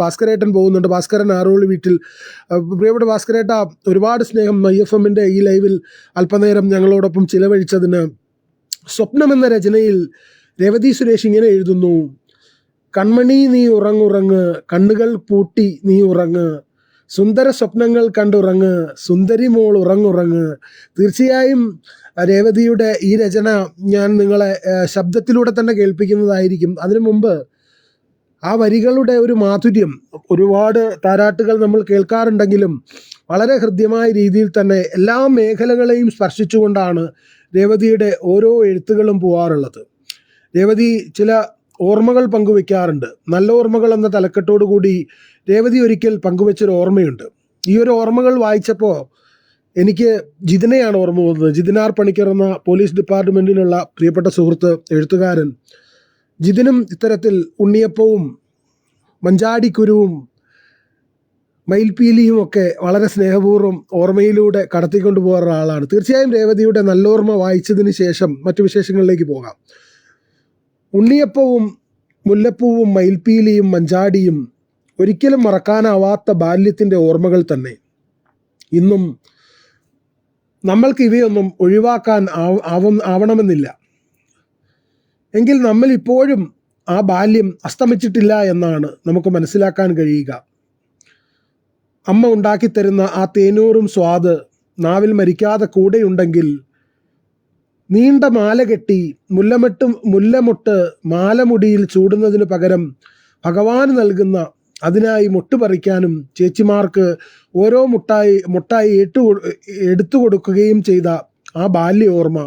ഭാസ്കരേട്ടൻ പോകുന്നുണ്ട്. ഭാസ്കരൻ ആറോളി വീട്ടിൽ. പ്രിയപ്പെട്ട ഭാസ്കരേട്ട, ഒരുപാട് സ്നേഹം MyFMൻ്റെ ഈ ലൈവിൽ അല്പനേരം ഞങ്ങളോടൊപ്പം ചിലവഴിച്ചതിന്. സ്വപ്നം എന്ന രചനയിൽ രേവതി സുരേഷ് ഇങ്ങനെ എഴുതുന്നു: കൺമണി നീ ഉറങ്ങുറങ്ങ്, കണ്ണുകൾ പൂട്ടി നീ ഉറങ്ങ്, സുന്ദര സ്വപ്നങ്ങൾ കണ്ടുറങ്ങ്, സുന്ദരി മോൾ ഉറങ്ങുറങ്ങ്. തീർച്ചയായും രേവതിയുടെ ഈ രചന ഞാൻ നിങ്ങളെ ശബ്ദത്തിലൂടെ തന്നെ കേൾപ്പിക്കുന്നതായിരിക്കും. അതിനു മുമ്പ് ആ വരികളുടെ ഒരു മാധുര്യം, ഒരുപാട് താരാട്ടുകൾ നമ്മൾ കേൾക്കാറുണ്ടെങ്കിലും വളരെ ഹൃദ്യമായ രീതിയിൽ തന്നെ എല്ലാ മേഖലകളെയും സ്പർശിച്ചുകൊണ്ടാണ് രേവതിയുടെ ഓരോ എഴുത്തുകളും പോവാറുള്ളത്. രേവതി ചില ഓർമ്മകൾ പങ്കുവെക്കാറുണ്ട്. നല്ല ഓർമ്മകൾ എന്ന തലക്കെട്ടോടു കൂടി രേവതി ഒരിക്കൽ പങ്കുവെച്ചൊരു ഓർമ്മയുണ്ട്. ഈ ഒരു ഓർമ്മകൾ വായിച്ചപ്പോൾ എനിക്ക് ജിതിനെയാണ് ഓർമ്മ വന്നത്. ജിതിനാർ പണിക്കർ എന്ന പോലീസ് ഡിപ്പാർട്ട്മെൻറ്റിലുള്ള പ്രിയപ്പെട്ട സുഹൃത്ത്, എഴുത്തുകാരൻ. ജിതിനും ഇത്തരത്തിൽ ഉണ്ണിയപ്പവും മഞ്ചാടിക്കുരുവും മയിൽപീലിയും ഒക്കെ വളരെ സ്നേഹപൂർവ്വം ഓർമ്മയിലൂടെ കടത്തിക്കൊണ്ടു പോകാറുള്ള ആളാണ്. തീർച്ചയായും രേവതിയുടെ നല്ലോർമ്മ വായിച്ചതിന് ശേഷം മറ്റു വിശേഷങ്ങളിലേക്ക് പോകാം. ഉണ്ണിയപ്പവും മുല്ലപ്പൂവും മയിൽപീലിയും മഞ്ചാടിയും ഒരിക്കലും മറക്കാനാവാത്ത ബാല്യത്തിൻ്റെ ഓർമ്മകൾ തന്നെ. ഇന്നും നമ്മൾക്ക് ഇവയൊന്നും ഒഴിവാക്കാൻ ആവണമെന്നില്ല. എങ്കിൽ നമ്മൾ ഇപ്പോഴും ആ ബാല്യം അസ്തമിച്ചിട്ടില്ല എന്നാണ് നമുക്ക് മനസ്സിലാക്കാൻ കഴിയുക. അമ്മ ഉണ്ടാക്കിത്തരുന്ന ആ തേനൂറും സ്വാദ് നാവിൽ മരിക്കാതെ കൂടെയുണ്ടെങ്കിൽ നീണ്ട മാല കെട്ടി മുല്ലമൊട്ട് മാലമുടിയിൽ ചൂടുന്നതിന് പകരം ഭഗവാൻ നൽകുന്ന അതിനായി മുട്ടുപറിക്കാനും ചേച്ചിമാർക്ക് ഓരോ മുട്ടായി എടുത്തു കൊടുക്കുകയും ചെയ്ത ആ ബാല്യ ഓർമ്മ,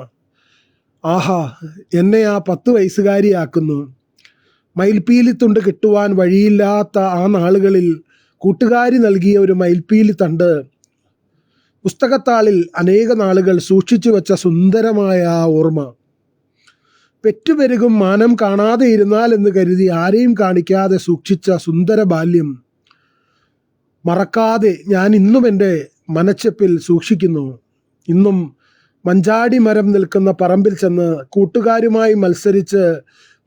ആഹാ, എന്നെ ആ 10 വയസ്സുകാരിയാക്കുന്നു. മയിൽപ്പീലിത്തുണ്ട് കിട്ടുവാൻ വഴിയില്ലാത്ത ആ നാളുകളിൽ കൂട്ടുകാരി നൽകിയ ഒരു മയിൽപ്പീലി തണ്ട് പുസ്തകത്താളിൽ അനേക നാളുകൾ സൂക്ഷിച്ചു വെച്ച സുന്ദരമായ ആ ഓർമ്മ. പെറ്റുപെരുകും മാനം കാണാതെ ഇരുന്നാൽ എന്ന് കരുതി ആരെയും കാണിക്കാതെ സൂക്ഷിച്ച സുന്ദര ബാല്യം മറക്കാതെ ഞാൻ ഇന്നും എൻ്റെ മനച്ചെപ്പിൽ സൂക്ഷിക്കുന്നു. ഇന്നും മഞ്ചാടി മരം നിൽക്കുന്ന പറമ്പിൽ ചെന്ന് കൂട്ടുകാരുമായി മത്സരിച്ച്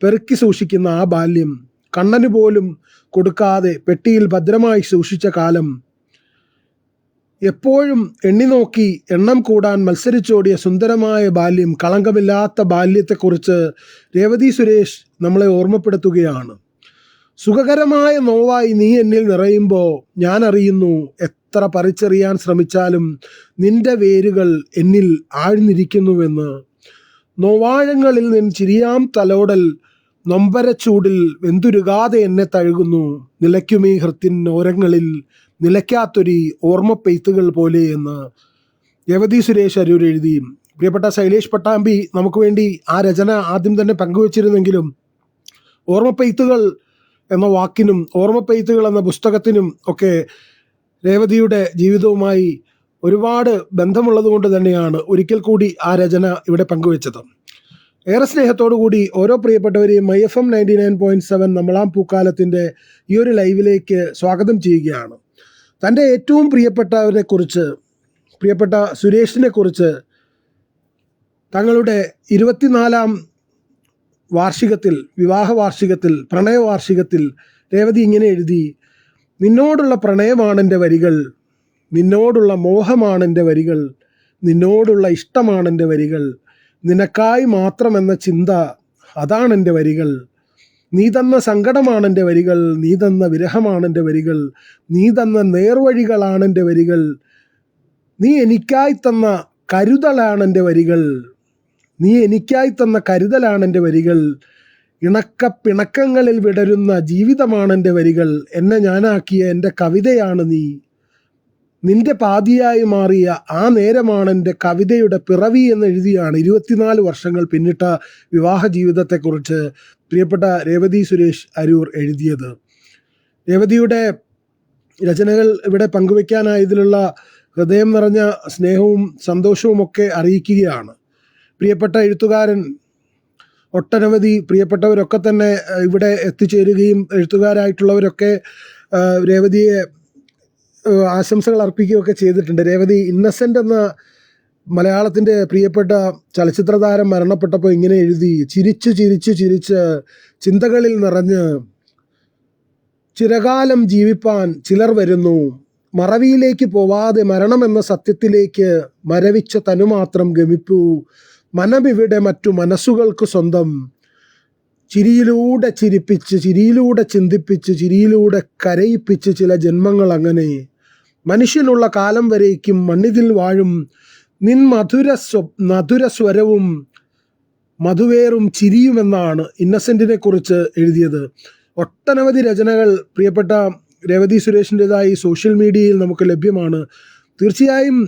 പെറുക്കി സൂക്ഷിക്കുന്ന ആ ബാല്യം, കണ്ണന് പോലും കൊടുക്കാതെ പെട്ടിയിൽ ഭദ്രമായി സൂക്ഷിച്ച കാലം, എപ്പോഴും എണ്ണി നോക്കി എണ്ണം കൂടാൻ മത്സരിച്ചോടിയ സുന്ദരമായ ബാല്യം, കളങ്കമില്ലാത്ത ബാല്യത്തെക്കുറിച്ച് രേവതി സുരേഷ് നമ്മളെ ഓർമ്മപ്പെടുത്തുകയാണ്. സുഖകരമായ നോവായി നീ എന്നിൽ നിറയുമ്പോൾ ഞാൻ അറിയുന്നു, എത്ര പറിച്ചെറിയാൻ ശ്രമിച്ചാലും നിന്റെ വേരുകൾ എന്നിൽ ആഴ്ന്നിരിക്കുന്നുവെന്ന്. നോവാഴങ്ങളിൽ നിന്ന് ചിരിയാം തലോടൽ നൊമ്പരച്ചൂടിൽ വെന്തുരുകാതെ എന്നെ തഴുകുന്നു. നിലയ്ക്കുമീ ഹൃത്തിൻ ഓരങ്ങളിൽ നിലയ്ക്കാത്തൊരു ഓർമ്മപ്പെയ്ത്തുകൾ പോലെ എന്ന് രേവതി സുരേഷ് അരൂർ എഴുതി. പ്രിയപ്പെട്ട ശൈലേഷ് പട്ടാമ്പി നമുക്ക് വേണ്ടി ആ രചന ആദ്യം തന്നെ പങ്കുവച്ചിരുന്നെങ്കിലും ഓർമ്മപ്പെയ്ത്തുകൾ എന്ന വാക്കിനും ഓർമ്മപ്പെയ്ത്തുകൾ എന്ന പുസ്തകത്തിനും ഒക്കെ രേവതിയുടെ ജീവിതവുമായി ഒരുപാട് ബന്ധമുള്ളത് കൊണ്ട് തന്നെയാണ് ഒരിക്കൽ കൂടി ആ രചന ഇവിടെ പങ്കുവച്ചത്. ഏറെ സ്നേഹത്തോടു കൂടി ഓരോ പ്രിയപ്പെട്ടവരെയും MyFM 99.7 നമ്മളാം പൂക്കാലത്തിൻ്റെ ഈ ഒരു ലൈവിലേക്ക് സ്വാഗതം ചെയ്യുകയാണ്. തൻ്റെ ഏറ്റവും പ്രിയപ്പെട്ടവരെ കുറിച്ച്, പ്രിയപ്പെട്ട സുരേഷിനെ കുറിച്ച് തങ്ങളുടെ 24ാം വാർഷികത്തിൽ, വിവാഹ വാർഷികത്തിൽ, പ്രണയ വാർഷികത്തിൽ രേവതി ഇങ്ങനെ എഴുതി: നിന്നോടുള്ള പ്രണയമാണ് എൻ്റെ വരികൾ, നിന്നോടുള്ള മോഹമാണ് എൻ്റെ വരികൾ, നിന്നോടുള്ള ഇഷ്ടമാണ് എൻ്റെ വരികൾ, നിനക്കായി മാത്രമെന്ന ചിന്ത അതാണ് എൻ്റെ വരികൾ, നീ തന്ന സങ്കടമാണ് എൻ്റെ വരികൾ, നീ തന്ന വിരഹമാണ് എൻ്റെ വരികൾ, നീ തന്ന നേർവഴികളാണ് എൻ്റെ വരികൾ, നീ എനിക്കായി തന്ന കരുതലാണ് എൻ്റെ വരികൾ, നീ എനിക്കായി തന്ന കരുതലാണ് എൻ്റെ വരികൾ, പിണക്കങ്ങളിൽ വിടരുന്ന ജീവിതമാണ് എൻ്റെ വരികൾ, എന്നെ ഞാനാക്കിയ എൻ്റെ കവിതയാണ് നീ, നിന്റെ പാതിയായി മാറിയ ആ നേരമാണ് എൻ്റെ കവിതയുടെ പിറവി എന്ന് എഴുതിയാണ് 24 വർഷങ്ങൾ പിന്നിട്ട വിവാഹ ജീവിതത്തെക്കുറിച്ച് പ്രിയപ്പെട്ട രേവതി സുരേഷ് അരൂർ എഴുതിയത്. രേവതിയുടെ രചനകൾ ഇവിടെ പങ്കുവയ്ക്കാനായതിലുള്ള ഹൃദയം നിറഞ്ഞ സ്നേഹവും സന്തോഷവും ഒക്കെ അറിയിക്കുകയാണ്. പ്രിയപ്പെട്ട എഴുത്തുകാരൻ, ഒട്ടനവധി പ്രിയപ്പെട്ടവരൊക്കെ തന്നെ ഇവിടെ എത്തിച്ചേരുകയും എഴുത്തുകാരായിട്ടുള്ളവരൊക്കെ രേവതിയെ ആശംസകൾ അർപ്പിക്കുകയൊക്കെ ചെയ്തിട്ടുണ്ട്. രേവതി ഇന്നസെൻ്റ് എന്ന മലയാളത്തിൻ്റെ പ്രിയപ്പെട്ട ചലച്ചിത്ര താരം മരണപ്പെട്ടപ്പോൾ ഇങ്ങനെ എഴുതി: ചിരിച്ച് ചിന്തകളിൽ നിറഞ്ഞ് ചിരകാലം ജീവിപ്പാൻ ചിലർ വരുന്നു, മറവിയിലേക്ക് പോവാതെ മരണമെന്ന സത്യത്തിലേക്ക് മരവിച്ച തനുമാത്രം ഗമിപ്പൂ, മനമിവിടെ മറ്റു മനസ്സുകൾക്ക് സ്വന്തം, ചിരിയിലൂടെ ചിരിപ്പിച്ച്, ചിരിയിലൂടെ ചിന്തിപ്പിച്ച്, ചിരിയിലൂടെ കരയിപ്പിച്ച് ചില ജന്മങ്ങൾ അങ്ങനെ, മനുഷ്യനുള്ള കാലം വരേക്കും മണ്ണിതിൽ വാഴും നിൻ മധുര സ്വരവും മധുവേറും ചിരിയുമെന്നാണ് ഇന്നസെൻറ്റിനെ കുറിച്ച് എഴുതിയത്. ഒട്ടനവധി രചനകൾ പ്രിയപ്പെട്ട രേവതി സുരേഷിൻ്റെതായി സോഷ്യൽ മീഡിയയിൽ നമുക്ക് ലഭ്യമാണ്. തീർച്ചയായും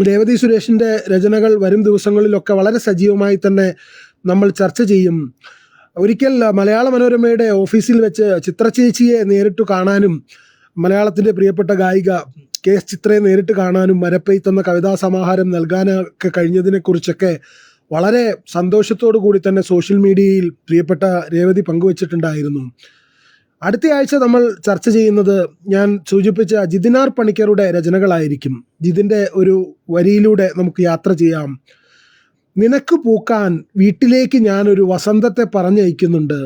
രേവതി സുരേഷിൻ്റെ രചനകൾ വരും ദിവസങ്ങളിലൊക്കെ വളരെ സജീവമായി തന്നെ നമ്മൾ ചർച്ച ചെയ്യും. ഒരിക്കൽ മലയാള മനോരമയുടെ ഓഫീസിൽ വെച്ച് ചിത്രചേച്ചിയെ നേരിട്ട് കാണാനും മലയാളത്തിൻ്റെ പ്രിയപ്പെട്ട ഗായിക KS ചിത്രയെ നേരിട്ട് കാണാനും മരപ്പെയ്ത്ത് എന്ന കവിതാ സമാഹാരം നൽകാനൊക്കെ കഴിഞ്ഞതിനെക്കുറിച്ചൊക്കെ വളരെ സന്തോഷത്തോടു കൂടി തന്നെ സോഷ്യൽ മീഡിയയിൽ പ്രിയപ്പെട്ട രേവതി പങ്കുവച്ചിട്ടുണ്ടായിരുന്നു. അടുത്ത ആഴ്ച നമ്മൾ ചർച്ച ചെയ്യുന്നത് ഞാൻ സൂചിപ്പിച്ച ജിതിനാർ പണിക്കരുടെ രചനകളായിരിക്കും. ജിതിൻ്റെ ഒരു വരിയിലൂടെ നമുക്ക് യാത്ര ചെയ്യാം. നിനക്ക് പൂക്കാൻ വീട്ടിലേക്ക് ഞാനൊരു വസന്തത്തെ പറഞ്ഞയക്കുന്നുണ്ട്,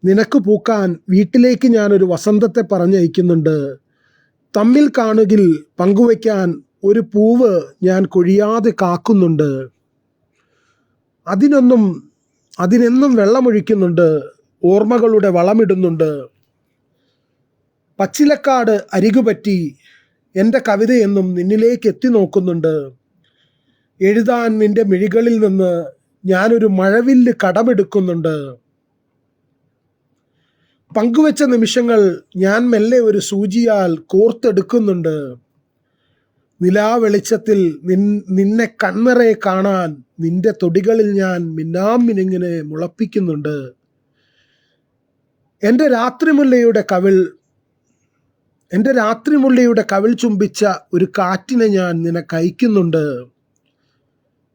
നിനക്ക് പൂക്കാൻ വീട്ടിലേക്ക് ഞാനൊരു വസന്തത്തെ പറഞ്ഞയക്കുന്നുണ്ട്, തമ്മിൽ കാണുകിൽ പങ്കുവയ്ക്കാൻ ഒരു പൂവ് ഞാൻ കൊഴിയാതെ കാക്കുന്നുണ്ട്, അതിനെന്നും വെള്ളമൊഴിക്കുന്നുണ്ട്, ഓർമ്മകളുടെ വളമിടുന്നുണ്ട്, പച്ചിലക്കാട് അരികുപറ്റി എൻ്റെ കവിതയെന്നും നിന്നിലേക്ക് എത്തി നോക്കുന്നുണ്ട്, എഴുതാൻ നിന്റെ മിഴികളിൽ നിന്ന് ഞാനൊരു മഴവില്ല് കടമെടുക്കുന്നുണ്ട്, പങ്കുവെച്ച നിമിഷങ്ങൾ ഞാൻ മെല്ലെ ഒരു സൂചിയാൽ കോർത്തെടുക്കുന്നുണ്ട്, നിലാവെളിച്ചത്തിൽ നിന്നെ കൺനിറയെ കാണാൻ നിന്റെ തൊടികളിൽ ഞാൻ മിന്നാമിനിങ്ങനെ മുളപ്പിക്കുന്നുണ്ട്, എൻ്റെ രാത്രിമുല്ലയുടെ കവിൾ ചുംബിച്ച ഒരു കാറ്റിനെ ഞാൻ നിനക്കയക്കുന്നുണ്ട്,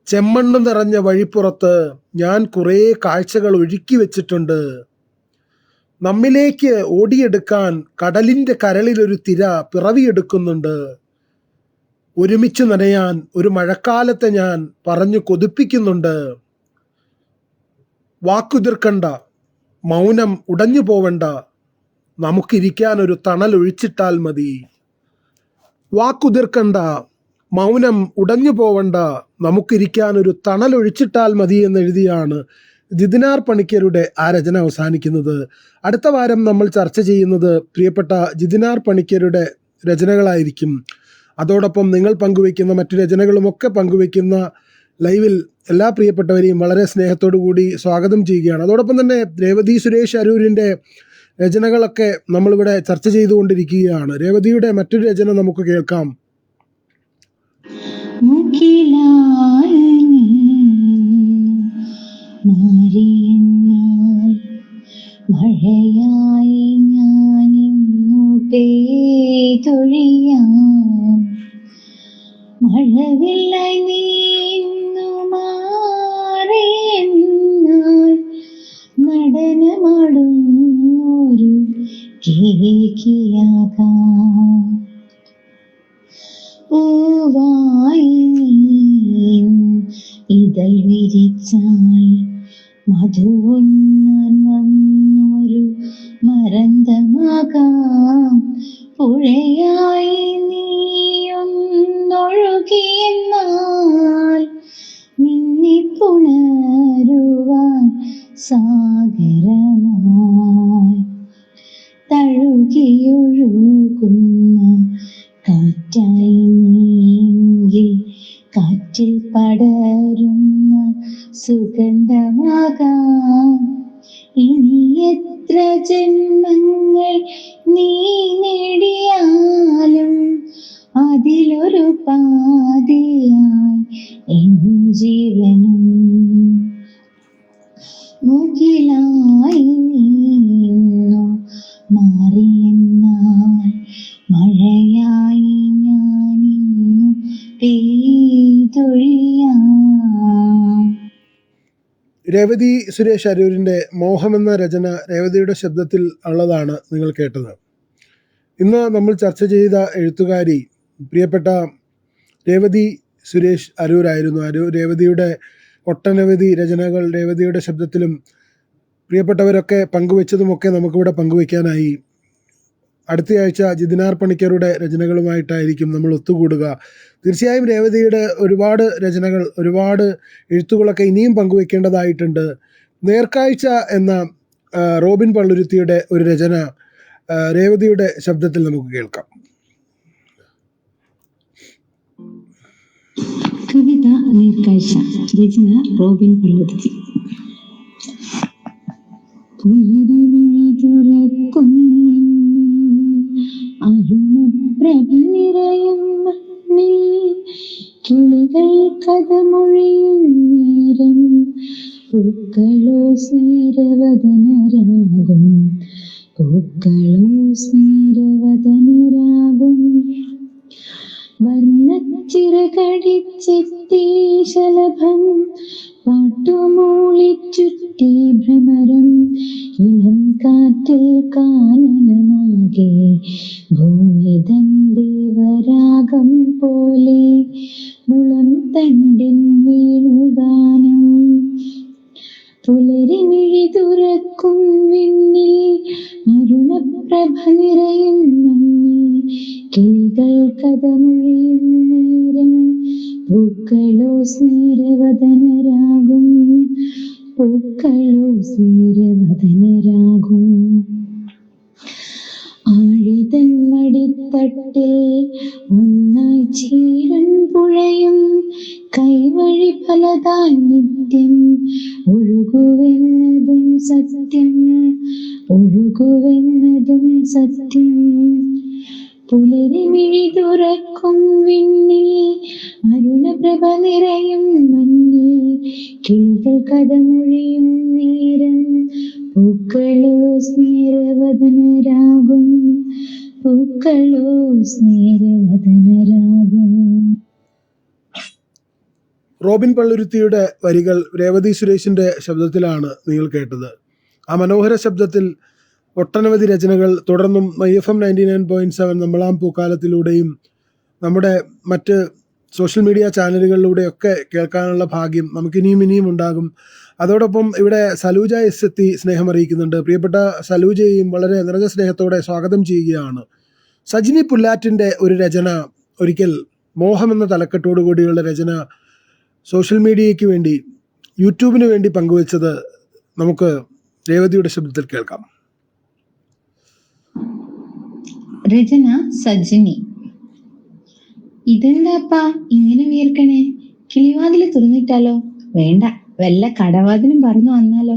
ചെമ്മണ്ണ് നിറഞ്ഞ വഴിപ്പുറത്ത് ഞാൻ കുറേ കാഴ്ചകൾ ഒരുക്കി വെച്ചിട്ടുണ്ട്, നമ്മിലേക്ക് ഓടിയെടുക്കാൻ കടലിൻ്റെ കരളിലൊരു തിര പിറവിയെടുക്കുന്നുണ്ട്, ഒരുമിച്ച് നനയാൻ ഒരു മഴക്കാലത്തെ ഞാൻ പറഞ്ഞു കൊതിപ്പിക്കുന്നുണ്ട്, വാക്കുതിർക്കണ്ട, മൗനം ഉടഞ്ഞു പോവണ്ട, നമുക്കിരിക്കാൻ ഒരു തണൽ ഒഴിച്ചിട്ടാൽ മതി, വാക്കുതിർക്കണ്ട, മൗനം ഉടഞ്ഞു പോവണ്ട, നമുക്കിരിക്കാൻ ഒരു തണൽ ഒഴിച്ചിട്ടാൽ മതി എന്നെഴുതിയാണ് ജിതിനാർ പണിക്കരുടെ ആ രചന അവസാനിക്കുന്നത്. അടുത്ത വാരം നമ്മൾ ചർച്ച ചെയ്യുന്നത് പ്രിയപ്പെട്ട ജിതിനാർ പണിക്കരുടെ രചനകളായിരിക്കും. അതോടൊപ്പം നിങ്ങൾ പങ്കുവയ്ക്കുന്ന മറ്റു രചനകളുമൊക്കെ പങ്കുവയ്ക്കുന്ന ലൈവിൽ എല്ലാ പ്രിയപ്പെട്ടവരെയും വളരെ സ്നേഹത്തോടു കൂടി സ്വാഗതം ചെയ്യുകയാണ്. അതോടൊപ്പം തന്നെ രേവതി സുരേഷ് അരൂരിൻ്റെ രചനകളൊക്കെ നമ്മളിവിടെ ചർച്ച ചെയ്തുകൊണ്ടിരിക്കുകയാണ്. രേവതിയുടെ മറ്റൊരു രചന നമുക്ക് കേൾക്കാം. മഴയായി ഞാനിന്നു പെയ്തൊഴിയാം, മഴവില്ലായി നീന്നു മാറിയെന്നാൽ നടനമാടുന്നൊരു കേകിയാകാം, പൂവായി നീ ഇതൾ വിരിച്ചാൽ മധുവുണ്ണാൻ വന്നൊരു മരന്തമാകാം, ഒഴുകിയൊഴുകുന്ന കാറ്റായി നീങ്ങി കാറ്റിൽ പടരുന്ന സുഗന്ധമാകാം. ഇനി എത്ര ജന്മങ്ങൾ നീ നേടിയാലും അതിലൊരു പാതിയായി എൻ ജീവനും. മുകിലായി നീന്നു മാറിയെന്നാൽ മഴയായി ഞാനിന്നു പെയ്തൊഴിയാം. രേവതി സുരേഷ് അരൂരിൻ്റെ മോഹം എന്ന രചന രേവതിയുടെ ശബ്ദത്തിൽ ഉള്ളതാണ് നിങ്ങൾ കേട്ടത്. ഇന്ന് നമ്മൾ ചർച്ച ചെയ്ത എഴുത്തുകാരി പ്രിയപ്പെട്ട രേവതി സുരേഷ് അരൂരായിരുന്നു. രേവതിയുടെ ഒട്ടനവധി രചനകൾ രേവതിയുടെ ശബ്ദത്തിലും പ്രിയപ്പെട്ടവരൊക്കെ പങ്കുവെച്ചതുമൊക്കെ നമുക്കിവിടെ പങ്കുവയ്ക്കാനായി. അടുത്തയാഴ്ച ജിതിനാർ പണിക്കരുടെ രചനകളുമായിട്ടായിരിക്കും നമ്മൾ ഒത്തുകൂടുക. തീർച്ചയായും രേവതിയുടെ ഒരുപാട് രചനകൾ, ഒരുപാട് എഴുത്തുകളൊക്കെ ഇനിയും പങ്കുവെക്കേണ്ടതായിട്ടുണ്ട്. നേർക്കാഴ്ച എന്ന റോബിൻ പള്ളുരുത്തിയുടെ ഒരു രചന രേവതിയുടെ ശബ്ദത്തിൽ നമുക്ക് കേൾക്കാം. കവിത നേർക്കാഴ്ച, രചന റോബിൻ പള്ളുരുത്തി. അരുണപ്രഭ നിറയും മണ്ണിൽ കിളികൾ കഥമൊഴിയും നേരം പൂക്കളോ സ്നേരവദനരാകും, പൂക്കളോ സ്നേരവദനരാകും. വർണ്ണച്ചിറകടിച്ചെത്തി ശലഭം പാട്ടുമൂളിച്ചുറ്റി ഭ്രമരം. ഇളം കാറ്റിൽ കാനനമാകെ ഭൂമിതൻ ദേവരാഗം പോലെ മുളം തണ്ടിൻ വേണുഗാനം. പുലരിമിഴി തുറക്കും വിണ്ണിൽ അരുണപ്രഭ നിറയും മണ്ണിൽ കിളികൾ കഥമൊഴിയും നേരം പൂക്കളോ സ്നേരവദനരാകും, പൂക്കളോ സ്നേരവദനരാകും. ആഴിതൻ മടിത്തട്ടിൽ ഒന്നായി ചീരൻ പുഴയും കൈവഴി പലതായി നിത്യം ഒഴുകുവെന്നതും സത്യം, ഒഴുകുവെന്നതും സത്യം. പുലരിമിഴി തുറക്കും വിണ്ണിൽ അരുണപ്രഭ നിറയും മണ്ണിൽ കിളികൾ കഥമൊഴിയും നേരം പൂക്കളോ സ്നേരവദനരാകും, പൂക്കളോ സ്നേരവദനരാകും. റോബിൻ പള്ളുരുത്തിയുടെ വരികൾ രേവതി സുരേഷിൻ്റെ ശബ്ദത്തിലാണ് നിങ്ങൾ കേട്ടത്. ആ മനോഹര ശബ്ദത്തിൽ ഒട്ടനവധി രചനകൾ തുടർന്നും IFM 99.7 നമ്മളാം പൂക്കാലത്തിലൂടെയും നമ്മുടെ മറ്റ് സോഷ്യൽ മീഡിയ ചാനലുകളിലൂടെയൊക്കെ കേൾക്കാനുള്ള ഭാഗ്യം നമുക്കിനിയും ഉണ്ടാകും. അതോടൊപ്പം ഇവിടെ സലൂജ എസ് എത്തി സ്നേഹം അറിയിക്കുന്നുണ്ട്. പ്രിയപ്പെട്ട സലൂജയെയും വളരെ നിറഞ്ഞ സ്നേഹത്തോടെ സ്വാഗതം ചെയ്യുകയാണ്. സജിനി പുല്ലാറ്റിൻ്റെ ഒരു രചന, ഒരിക്കൽ മോഹം എന്ന തലക്കെട്ടോടു കൂടിയുള്ള രചന സോഷ്യൽ മീഡിയയ്ക്ക് വേണ്ടി, യൂട്യൂബിന് വേണ്ടി പങ്കുവച്ചത് നമുക്ക് രേവതിയുടെ ശബ്ദത്തിൽ കേൾക്കാം. രചന സജിനി. ഇതെന്താപ്പാ ഇങ്ങനെ വിയർക്കണേ? കിളിവാതില് തുറന്നിട്ടാലോ? വേണ്ട, വല്ല കടവാതിലും പറന്നു വന്നാലോ?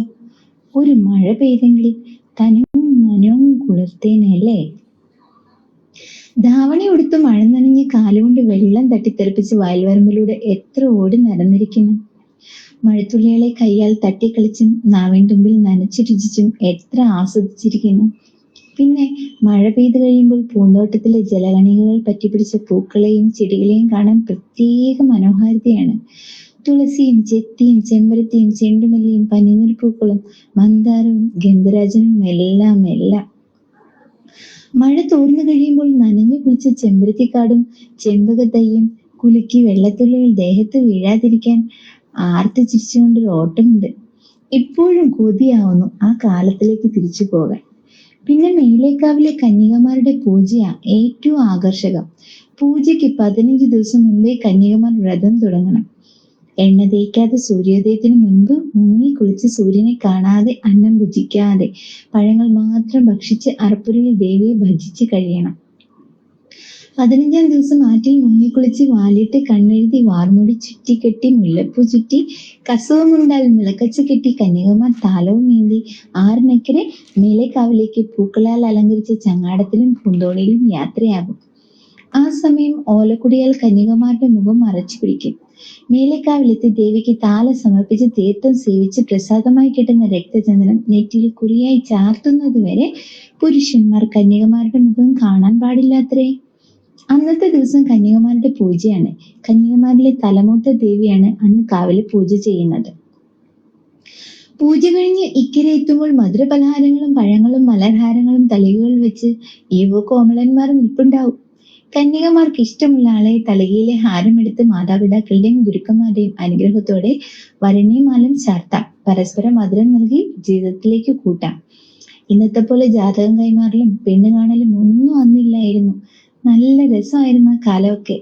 ഒരു മഴ പെയ്തെങ്കിൽ തനവും മനവും കുളിർത്തേനല്ലേ? ധാവണി ഉടുത്ത് മഴ നനഞ്ഞ് കാലുകൊണ്ട് വെള്ളം തട്ടിത്തെറിപ്പിച്ച് വയൽവരമ്പിലൂടെ എത്ര ഓടി നടന്നിരിക്കുന്നു. മഴത്തുള്ളികളെ കയ്യാൽ തട്ടിക്കളിച്ചും നാവിൻ തുമ്പിൽ നനച്ചു രുചിച്ചും എത്ര ആസ്വദിച്ചിരിക്കുന്നു. പിന്നെ മഴ പെയ്തു കഴിയുമ്പോൾ പൂന്തോട്ടത്തിലെ ജലകണികകൾ പറ്റിപ്പിടിച്ച പൂക്കളെയും ചെടികളെയും കാണാൻ പ്രത്യേക മനോഹാരിതയാണ്. തുളസിയും ചെത്തിയും ചെമ്പരത്തിയും ചെണ്ടുമല്ലിയും പനിനീർപ്പൂക്കളും മന്ദാരവും ഗന്ധരാജനും എല്ലാം. മഴ തോർന്നു കഴിയുമ്പോൾ നനഞ്ഞു കുളിച്ച ചെമ്പരത്തിക്കാടും ചെമ്പകത്തയ്യും കുലുക്കി വെള്ളത്തുള്ളികൾ ദേഹത്ത് വീഴാതിരിക്കാൻ ആർത്ത് ചിരിച്ചുകൊണ്ടൊരു ഓട്ടമുണ്ട്. ഇപ്പോഴും കൊതിയാവുന്നു ആ കാലത്തിലേക്ക് തിരിച്ചു പോകാൻ. പിന്നെ മേലേക്കാവിലെ കന്യകമാരുടെ പൂജയാ ഏറ്റവും ആകർഷകം. പൂജയ്ക്ക് 15 ദിവസം മുൻപേ കന്യകമാർ വ്രതം തുടങ്ങണം. എണ്ണ തേക്കാതെ സൂര്യോദയത്തിന് മുൻപ് മുങ്ങി കുളിച്ച് സൂര്യനെ കാണാതെ അന്നം ഭുജിക്കാതെ പഴങ്ങൾ മാത്രം ഭക്ഷിച്ച് അറപ്പുരയിൽ ദേവിയെ ഭജിച്ച് കഴിയണം. 15-ാം ദിവസം ആറ്റിൽ മുങ്ങിക്കുളിച്ച് വാലിട്ട് കണ്ണെഴുതി വാർമുടി ചുറ്റിക്കെട്ടി മുല്ലപ്പൂ ചുറ്റി കസവുമുണ്ടാൽ മുളക്കച്ച കെട്ടി കന്യകമാർ താലവും ഏന്തി ആറിനക്കരെ മേലേക്കാവിലേക്ക് പൂക്കളാൽ അലങ്കരിച്ച ചങ്ങാടത്തിലും പൂന്തോണിയിലും യാത്രയാകും. ആ സമയം ഓലക്കുടിയാൽ കന്യകമാരുടെ മുഖം മറച്ചു പിടിക്കും. മേലേക്കാവിലെത്തി ദേവിക്ക് താല സമർപ്പിച്ച് തീർത്ഥം സേവിച്ച് പ്രസാദമായി കിട്ടുന്ന രക്തചന്ദനം നെറ്റിയിൽ കുറിയായി ചാർത്തുന്നതുവരെ പുരുഷന്മാർ കന്യകമാരുടെ മുഖം കാണാൻ പാടില്ലാത്രേ. അന്നത്തെ ദിവസം കന്യകമാരുടെ പൂജയാണ്. കന്യകമാരിലെ തലമൂത്ത ദേവിയാണ് അന്ന് കാവിലെ പൂജ ചെയ്യുന്നത്. പൂജ കഴിഞ്ഞ് ഇക്കരെ എത്തുമ്പോൾ മധുരപലഹാരങ്ങളും പഴങ്ങളും മലർഹാരങ്ങളും തളികകൾ വെച്ച് ഏവോ കോമളന്മാർ നിൽപ്പുണ്ടാവും. കന്യകമാർക്ക് ഇഷ്ടമുള്ള ആളെ തളികയിലെ ഹാരമെടുത്ത് മാതാപിതാക്കളുടെയും ഗുരുക്കന്മാരുടെയും അനുഗ്രഹത്തോടെ വരണ്യമാലം ചാർത്താം. പരസ്പരം മധുരം നൽകി ജീവിതത്തിലേക്ക് കൂട്ടാം. ഇന്നത്തെ പോലെ ജാതകം കൈമാറലും പെണ്ണ് കാണലും ഒന്നും അന്നില്ലായിരുന്നു. നല്ല രസമായിരുന്നു ആ കാലമൊക്കെ.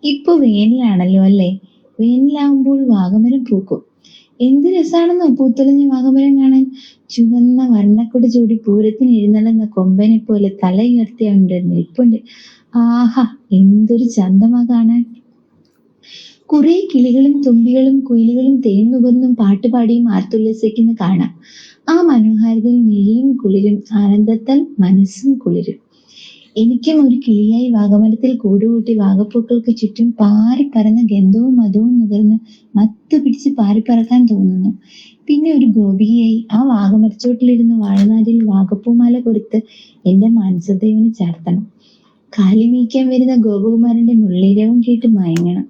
ഇപ്പൊ വേനലാണല്ലോ അല്ലേ? വേനലാവുമ്പോൾ വാഗമരം പൂക്കും. എന്ത് രസാണെന്നോ പൂത്തൊളിഞ്ഞ വാഗമരം കാണാൻ. ചുവന്ന വർണ്ണക്കുട ചൂടി പൂരത്തിന് എഴുന്നള്ളുന്ന കൊമ്പനെ പോലെ തല ഉയർത്തി അവൻ്റെ നിൽപ്പുണ്ട്. ആഹാ, എന്തൊരു ചന്തമാ കാണാൻ. കുറെ കിളികളും തുമ്പികളും കുയിലുകളും തേന്നുകർന്നും പാട്ടുപാടിയും ആർത്തുല്ലസിക്കുന്ന കാണാം. ആ മനോഹാരിതയിൽ മിഴിയും കുളിരും, ആനന്ദത്താൽ മനസ്സും കുളിരും. എനിക്കും ഒരു കിളിയായി വാഗമരത്തിൽ കൂടുകൂട്ടി വാഗപ്പൂക്കൾക്ക് ചുറ്റും പാറിപ്പറന്ന ഗന്ധവും മധുവും നുകർന്ന് മത്തു പിടിച്ച് പാറിപ്പറക്കാൻ തോന്നുന്നു. പിന്നെ ഒരു ഗോപികയായി ആ വാഗമരച്ചോട്ടിലിരുന്ന് വാഴനാരിൽ വാഗപ്പൂമാല കൊരുത്ത് എന്റെ മാനസദേവന് ചാർത്തണം. കാലിമീക്കാൻ വരുന്ന ഗോപകുമാരന്റെ മുരളീരവം കേട്ട് മയങ്ങണം.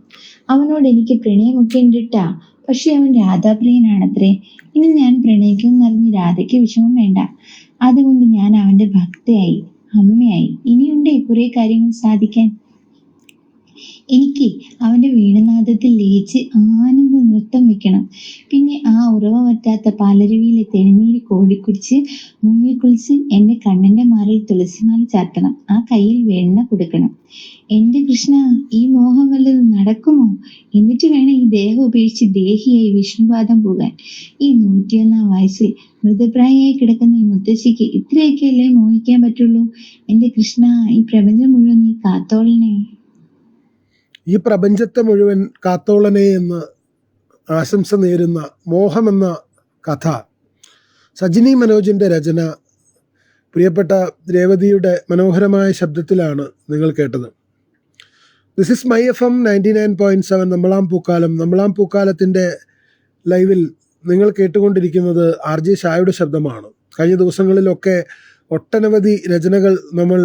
അവനോട് എനിക്ക് പ്രണയമൊക്കെ ഉണ്ടിട്ടാ, പക്ഷെ അവൻ രാധാപ്രിയനാണത്രേ. ഇനി ഞാൻ പ്രണയിക്കുമെന്നറിഞ്ഞ് രാധയ്ക്ക് വിഷമം വേണ്ട. അതുകൊണ്ട് ഞാൻ അവന്റെ ഭക്തയായി, അമ്മയായി. ഇനിയുണ്ടേ കുറെ കാര്യങ്ങൾ സാധിക്കാൻ. എനിക്ക് അവന്റെ വീണനാദത്തിൽ ലയിച്ച് ആനന്ദ നൃത്തം വെക്കണം. പിന്നെ ആ ഉറവ പറ്റാത്ത പാലരുവിയിലെ തെളിനീര് കോടിക്കുടിച്ച് മുങ്ങിക്കുളിച്ച് എന്റെ കണ്ണന്റെ മാറിൽ തുളസിമാല ചാർത്തണം. ആ കയ്യിൽ വെണ്ണ കൊടുക്കണം. എന്റെ കൃഷ്ണ, ഈ മോഹം വല്ലത് നടക്കുമോ? എന്നിട്ട് വേണം ഈ ദേഹം ഉപേക്ഷിച്ച് ദേഹിയായി വിഷ്ണുപാദം പോകാൻ. ഈ 101-ാം വയസ്സിൽ മൃതപ്രായയായി കിടക്കുന്ന ഈ മുത്തശ്ശിക്ക് ഇത്രയൊക്കെയല്ലേ മോഹിക്കാൻ പറ്റുള്ളൂ? എന്റെ കൃഷ്ണ, ഈ പ്രപഞ്ചം മുഴുവൻ നീ കാത്തോളണേ. ഈ പ്രപഞ്ചത്തെ മുഴുവൻ കാത്തോളനെ എന്ന് ആശംസ നേരുന്ന മോഹം എന്ന കഥ സജിനി മനോജിന്റെ രചന, പ്രിയപ്പെട്ട രേവതിയുടെ മനോഹരമായ ശബ്ദത്തിലാണ് നിങ്ങൾ കേട്ടത്. ദിസ് ഇസ് മൈ FM 99.7 നമ്മളാം പൂക്കാലം. നമ്മളാം പൂക്കാലത്തിൻ്റെ ലൈവിൽ നിങ്ങൾ കേട്ടുകൊണ്ടിരിക്കുന്നത് RJ ഷായുടെ ശബ്ദമാണ്. കഴിഞ്ഞ ദിവസങ്ങളിലൊക്കെ ഒട്ടനവധി രചനകൾ നമ്മൾ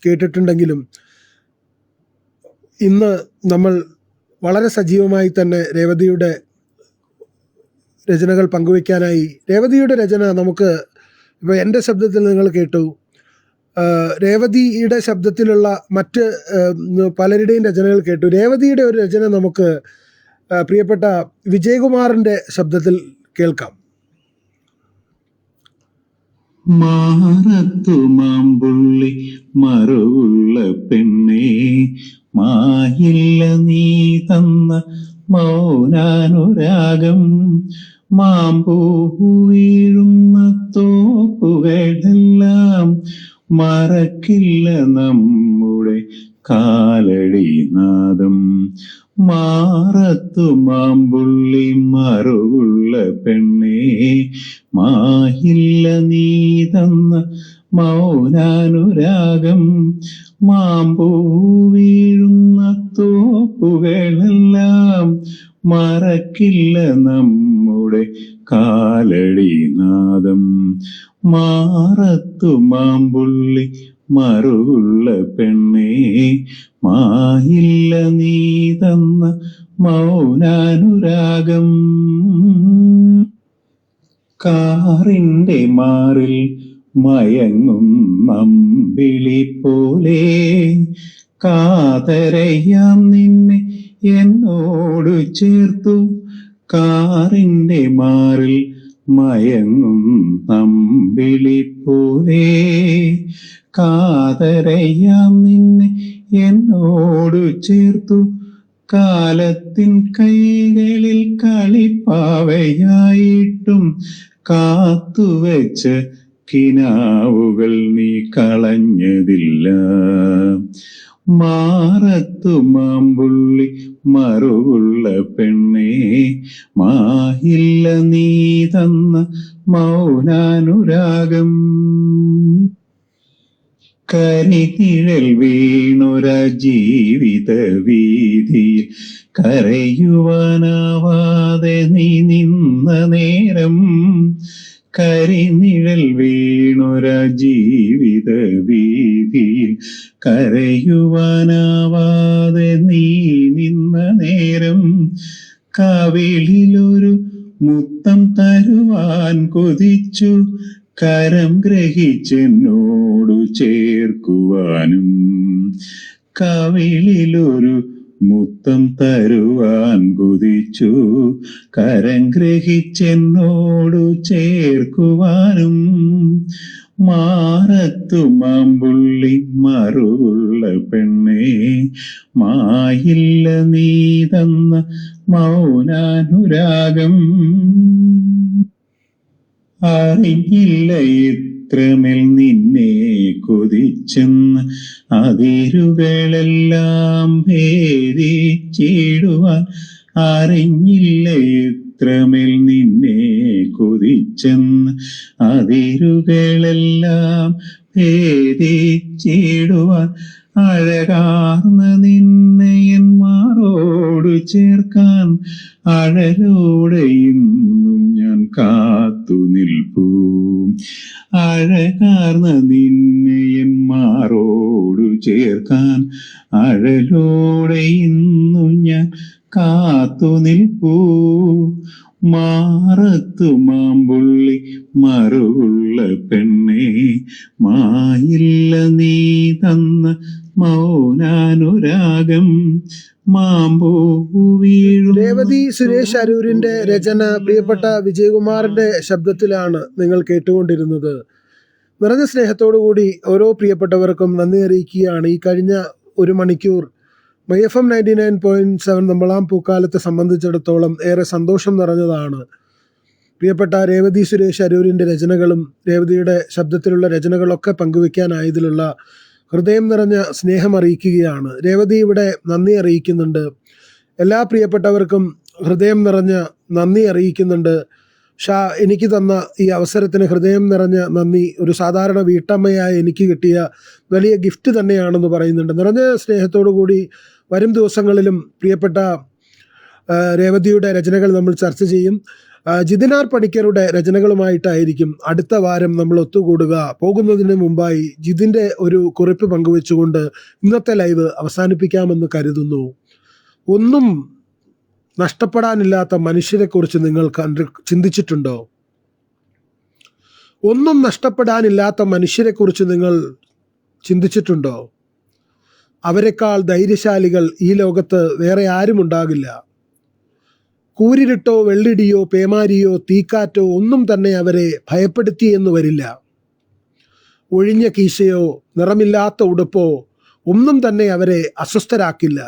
കേട്ടിട്ടുണ്ടെങ്കിലും ഇന്ന് നമ്മൾ വളരെ സജീവമായി തന്നെ രേവതിയുടെ രചനകൾ പങ്കുവയ്ക്കാനായി. രേവതിയുടെ രചന നമുക്ക് ഇപ്പോൾ എൻ്റെ ശബ്ദത്തിൽ നിങ്ങൾ കേട്ടു. രേവതിയുടെ ശബ്ദത്തിലുള്ള മറ്റ് പലരുടെയും രചനകൾ കേട്ടു. രേവതിയുടെ ഒരു രചന നമുക്ക് പ്രിയപ്പെട്ട വിജയകുമാറിൻ്റെ ശബ്ദത്തിൽ കേൾക്കാം. മാറത്തു മാമ്പുള്ളി മറുള്ള പെണ്ണേ, മായില്ല നീ തന്ന മൗനാനുരാഗം. മാമ്പൂ വീഴുന്ന തോപ്പുകളെല്ലാം മറക്കില്ല നമ്മുടെ കാലടിനാദം. മാറത്തു മാമ്പുള്ളി മറുള്ള പെണ്ണേ, മായില്ല നീ തന്ന മൗനാനുരാഗം. മാമ്പൂ വീഴുന്ന തോപ്പുകളെല്ലാം മറക്കില്ല നമ്മുടെ കാലടിനാദം. മാറത്തു മാമ്പുള്ളി മറുള്ള പെണ്ണേ, മായില്ല നീ തന്ന മൗനാനുരാഗം. കാറിന്റെ മാറിൽ മയങ്ങും നമ്പിളി പോലെ കാതരയാം നിന്നെ എന്നോട് ചേർത്തു. കാറിന്റെ മാറിൽ മയങ്ങും നമ്പിളി പോലെ കാതരയാം നിന്നെ എന്നോട് ചേർത്തു. കാലത്തിൻ കൈകളിൽ കളിപ്പാവയായിട്ടും കാത്തുവെച്ച കിനാവുകൾ നീ കളഞ്ഞതില്ല. മാറത്തു മാമ്പുള്ളി മറുകുള്ള പെണ്ണേ, മായില്ല നീ തന്ന മൗനാനുരാഗം. കരിനിഴൽ വീണൊര ജീവിത വീതിയിൽ കരയുവാനാവാതെ നീ നിന്ന നേരം. കരിനിഴൽ വീണൊര ജീവിത വീതിയിൽ കരയുവാനാവാതെ നീ നിന്ന നേരം. കവിളിലൊരു മുത്തം തരുവാൻ കൊതിച്ചു, കരം ഗ്രഹിച്ചെന്നോടു ചേർക്കുവാനും. കവിളിലൊരു മുത്തം തരുവാൻ കൊതിച്ചു, കരം ഗ്രഹിച്ചെന്നോടു ചേർക്കുവാനും. മാറത്തു മാമ്പുള്ളി മറുകുള്ള പെണ്ണേ, മായില്ല നീ തന്ന മൗനാനുരാഗം. അറിഞ്ഞില്ല ഇത്രമേൽ നിന്നെ കൊതിച്ചെന്ന് അതിരുകളെല്ലാം ഭേദിച്ചിടുവാൻ. അറിഞ്ഞില്ല ഇത്രമേൽ നിന്നെ കൊതിച്ചെന്ന് അതിരുകളെല്ലാം ഭേദിച്ചിടുവാൻ. അഴകാർന്ന നിന്നെ എൻ മാറോടു ചേർക്കാൻ അഴലോടെ ഇന്നും ഞാൻ കാത്തു നിൽപ്പൂ. അഴകാർന്ന നിന്നെ എൻ മാറോടു ചേർക്കാൻ അഴലോടെ ഇന്നും ഞാൻ കാത്തു നിൽപ്പൂ. മാറത്തു മാമ്പുള്ളി മറുകുള്ള പെണ്ണേ, മായില്ല നീ തന്ന മൗനാനുരാഗം. മാമ്പൂ വീഴും. രേവതി സുരേഷ് അരൂരിന്റെ രചന പ്രിയപ്പെട്ട വിജയകുമാറിന്റെ ശബ്ദത്തിലാണ് നിങ്ങൾ കേട്ടുകൊണ്ടിരുന്നത്. നിറഞ്ഞ സ്നേഹത്തോടുകൂടി ഓരോ പ്രിയപ്പെട്ടവർക്കും നന്ദി അറിയിക്കുകയാണ്. ഈ കഴിഞ്ഞ ഒരു മണിക്കൂർ FM 99.7 നമ്മളാം പൂക്കാലത്തെ സംബന്ധിച്ചിടത്തോളം ഏറെ സന്തോഷം നിറഞ്ഞതാണ്. പ്രിയപ്പെട്ട രേവതി സുരേഷ് അരൂരിൻ്റെ രചനകളും രേവതിയുടെ ശബ്ദത്തിലുള്ള രചനകളൊക്കെ പങ്കുവയ്ക്കാനായതിലുള്ള ഹൃദയം നിറഞ്ഞ സ്നേഹം അറിയിക്കുകയാണ്. രേവതി ഇവിടെ നന്ദി അറിയിക്കുന്നുണ്ട്. എല്ലാ പ്രിയപ്പെട്ടവർക്കും ഹൃദയം നിറഞ്ഞ നന്ദി അറിയിക്കുന്നുണ്ട്. എനിക്ക് തന്ന ഈ അവസരത്തിന് ഹൃദയം നിറഞ്ഞ നന്ദി. ഒരു സാധാരണ വീട്ടമ്മയായ എനിക്ക് കിട്ടിയ വലിയ ഗിഫ്റ്റ് തന്നെയാണെന്ന് പറയുന്നുണ്ട്. നിറഞ്ഞ സ്നേഹത്തോടു കൂടി വരും ദിവസങ്ങളിലും പ്രിയപ്പെട്ട രേവതിയുടെ രചനകൾ നമ്മൾ ചർച്ച ചെയ്യും. ജിതിനാർ പണിക്കരുടെ രചനകളുമായിട്ടായിരിക്കും അടുത്ത വാരം നമ്മൾ ഒത്തുകൂടുക. പോകുന്നതിന് മുമ്പായി ജിതിൻ്റെ ഒരു കുറിപ്പ് പങ്കുവെച്ചുകൊണ്ട് ഇന്നത്തെ ലൈവ് അവസാനിപ്പിക്കാമെന്ന് കരുതുന്നു. ഒന്നും നഷ്ടപ്പെടാനില്ലാത്ത മനുഷ്യരെക്കുറിച്ച് നിങ്ങൾ ചിന്തിച്ചിട്ടുണ്ടോ? ഒന്നും നഷ്ടപ്പെടാനില്ലാത്ത മനുഷ്യരെക്കുറിച്ച് നിങ്ങൾ ചിന്തിച്ചിട്ടുണ്ടോ? അവരെക്കാൾ ധൈര്യശാലികൾ ഈ ലോകത്ത് വേറെ ആരും ഉണ്ടാകില്ല. കൂരിരുട്ടോ വെള്ളിടിയോ പേമാരിയോ തീക്കാറ്റോ ഒന്നും തന്നെ അവരെ ഭയപ്പെടുത്തിയെന്ന് വരില്ല. ഒഴിഞ്ഞ കീശയോ നിറമില്ലാത്ത ഉടുപ്പോ ഒന്നും തന്നെ അവരെ അസ്വസ്ഥരാക്കില്ല.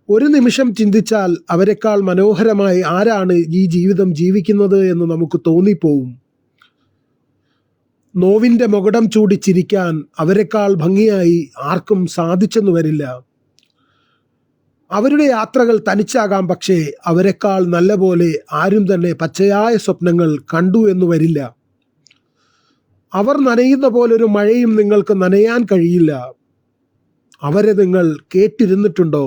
ഒരു നിമിഷം ചിന്തിച്ചാൽ അവരെക്കാൾ മനോഹരമായി ആരാണ് ഈ ജീവിതം ജീവിക്കുന്നത് എന്ന് നമുക്ക് തോന്നിപ്പോവും. നോവിൻ്റെ മുകടം ചൂടി ചിരിക്കാൻ അവരെക്കാൾ ഭംഗിയായി ആർക്കും സാധിച്ചെന്ന് വരില്ല. അവരുടെ യാത്രകൾ തനിച്ചാകാം, പക്ഷേ അവരെക്കാൾ നല്ല പോലെ ആരും തന്നെ പച്ചയായ സ്വപ്നങ്ങൾ കണ്ടു എന്ന് വരില്ല. അവർ നനയുന്ന പോലൊരു മഴയും നിങ്ങൾക്ക് നനയാൻ കഴിയില്ല. അവരെ നിങ്ങൾ കേട്ടിരുന്നിട്ടുണ്ടോ?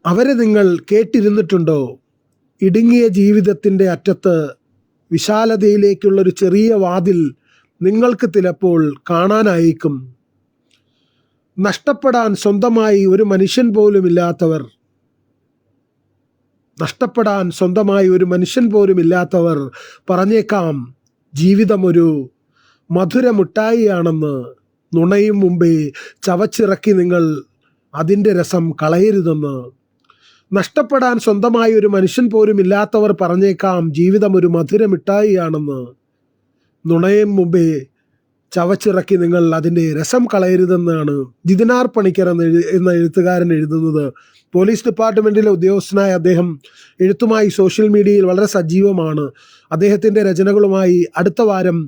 അവരെ നിങ്ങൾ കേട്ടിരുന്നിട്ടുണ്ടോ? ഇടുങ്ങിയ ജീവിതത്തിൻ്റെ അറ്റത്ത് വിശാലതയിലേക്കുള്ളൊരു ചെറിയ വാതിൽ നിങ്ങൾക്ക് ചിലപ്പോൾ കാണാനായേക്കും. നഷ്ടപ്പെടാൻ സ്വന്തമായി ഒരു മനുഷ്യൻ പോലും ഇല്ലാത്തവർ, നഷ്ടപ്പെടാൻ സ്വന്തമായി ഒരു മനുഷ്യൻ പോലും ഇല്ലാത്തവർ പറഞ്ഞേക്കാം ജീവിതം ഒരു മധുര മുട്ടായിയാണെന്ന്. നുണയും മുമ്പേ ചവച്ചിറക്കി നിങ്ങൾ അതിൻ്റെ രസം കളയരുതെന്ന്. നഷ്ടപ്പെടാൻ സ്വന്തമായി ഒരു മനുഷ്യൻ പോലും ഇല്ലാത്തവർ പറഞ്ഞേക്കാം ജീവിതം ഒരു മധുര മിഠായിയാണെന്ന്. നുണയും മുമ്പേ ചവച്ചിറക്കി നിങ്ങൾ അതിൻ്റെ രസം കളയരുതെന്നാണ് ജിതിനാർ പണിക്കർ എന്ന എഴുത്തുകാരൻ എഴുതുന്നത്. പോലീസ് ഡിപ്പാർട്ട്മെൻറ്റിലെ ഉദ്യോഗസ്ഥനായ അദ്ദേഹം എഴുത്തുമായി സോഷ്യൽ മീഡിയയിൽ വളരെ സജീവമാണ്. അദ്ദേഹത്തിൻ്റെ രചനകളുമായി അടുത്ത വാരം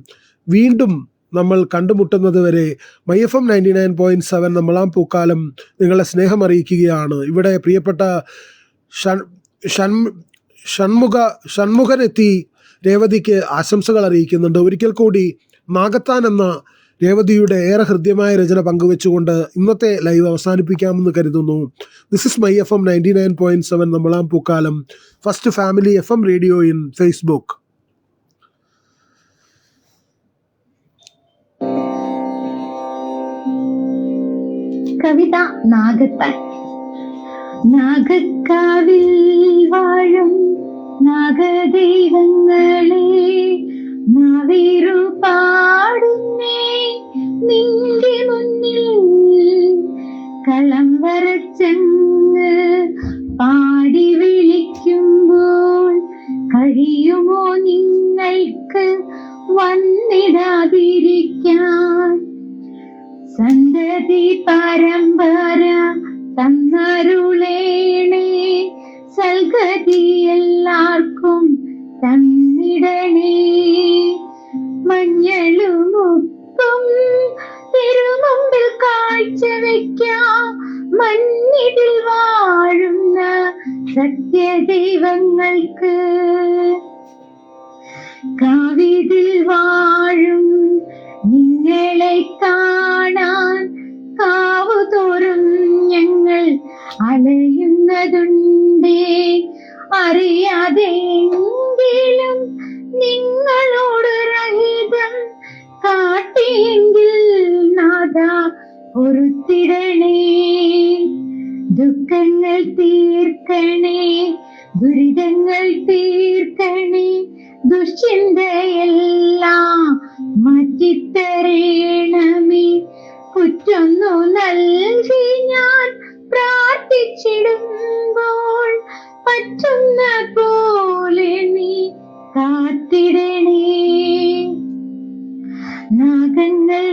വീണ്ടും നമ്മൾ കണ്ടുമുട്ടുന്നത് വരെ MyFM 99.7 നമ്മളാം പൂക്കാലം നിങ്ങളെ സ്നേഹം അറിയിക്കുകയാണ്. ഇവിടെ പ്രിയപ്പെട്ട ഷൺമുഖനെത്തി രേവതിക്ക് ആശംസകൾ അറിയിക്കുന്നുണ്ട്. ഒരിക്കൽ കൂടി നാഗത്താൻ എന്ന രേവതിയുടെ ഏറെ ഹൃദ്യമായ രചന പങ്കുവെച്ചുകൊണ്ട് ഇന്നത്തെ ലൈവ് അവസാനിപ്പിക്കാമെന്ന് കരുതുന്നു. ദിസ് ഇസ് MyFM 99.7 നമ്മളാം പൂക്കാലം, first family FM radio in Facebook. കവിത നാഗത്താൻ. നാഗക്കാവിൽ വാഴും നാഗദൈവങ്ങളെ നാവേറു പാടുന്നേ നിന്റെ മുന്നിൽ കളം വരച്ചങ്ങ് പാടി വിളിക്കുമ്പോൾ കഴിയുമോ നിങ്ങൾക്ക് വന്നിടാതിരിക്കാൻ? സന്തതി പരമ്പര തന്നരുളേണേ, സൽഗതി എല്ലാവർക്കും തന്നിടണേ. മഞ്ഞളും ഉപ്പും തിരുമുമ്പിൽ കാഴ്ചവെക്കാം മണ്ണിതിൽ വാഴുന്ന സത്യദൈവങ്ങൾക്ക്. കാവിതിൽ വാഴും നിങ്ങളെ കാണാൻ കാവുതോറും ഞങ്ങൾ അലയുന്നതുണ്ടേ. അറിയാതെങ്കിലും നിങ്ങളോട് രഹിതം കാട്ടിയെങ്കിൽ നാഥ പൊറുത്തിടണേ. ദുഃഖങ്ങൾ തീർക്കണേ, ദുരിതങ്ങൾ തീർക്കണേ, ദുശ്ചിന്തയെല്ലാം മാറ്റിത്തരേണമേ. കുറ്റൊന്നു നൽകി ഞാൻ പ്രാർത്ഥിച്ചിടുമ്പോൾ പറ്റുന്ന പോലെ നീ കാത്തിടണേ. നാഗങ്ങൾ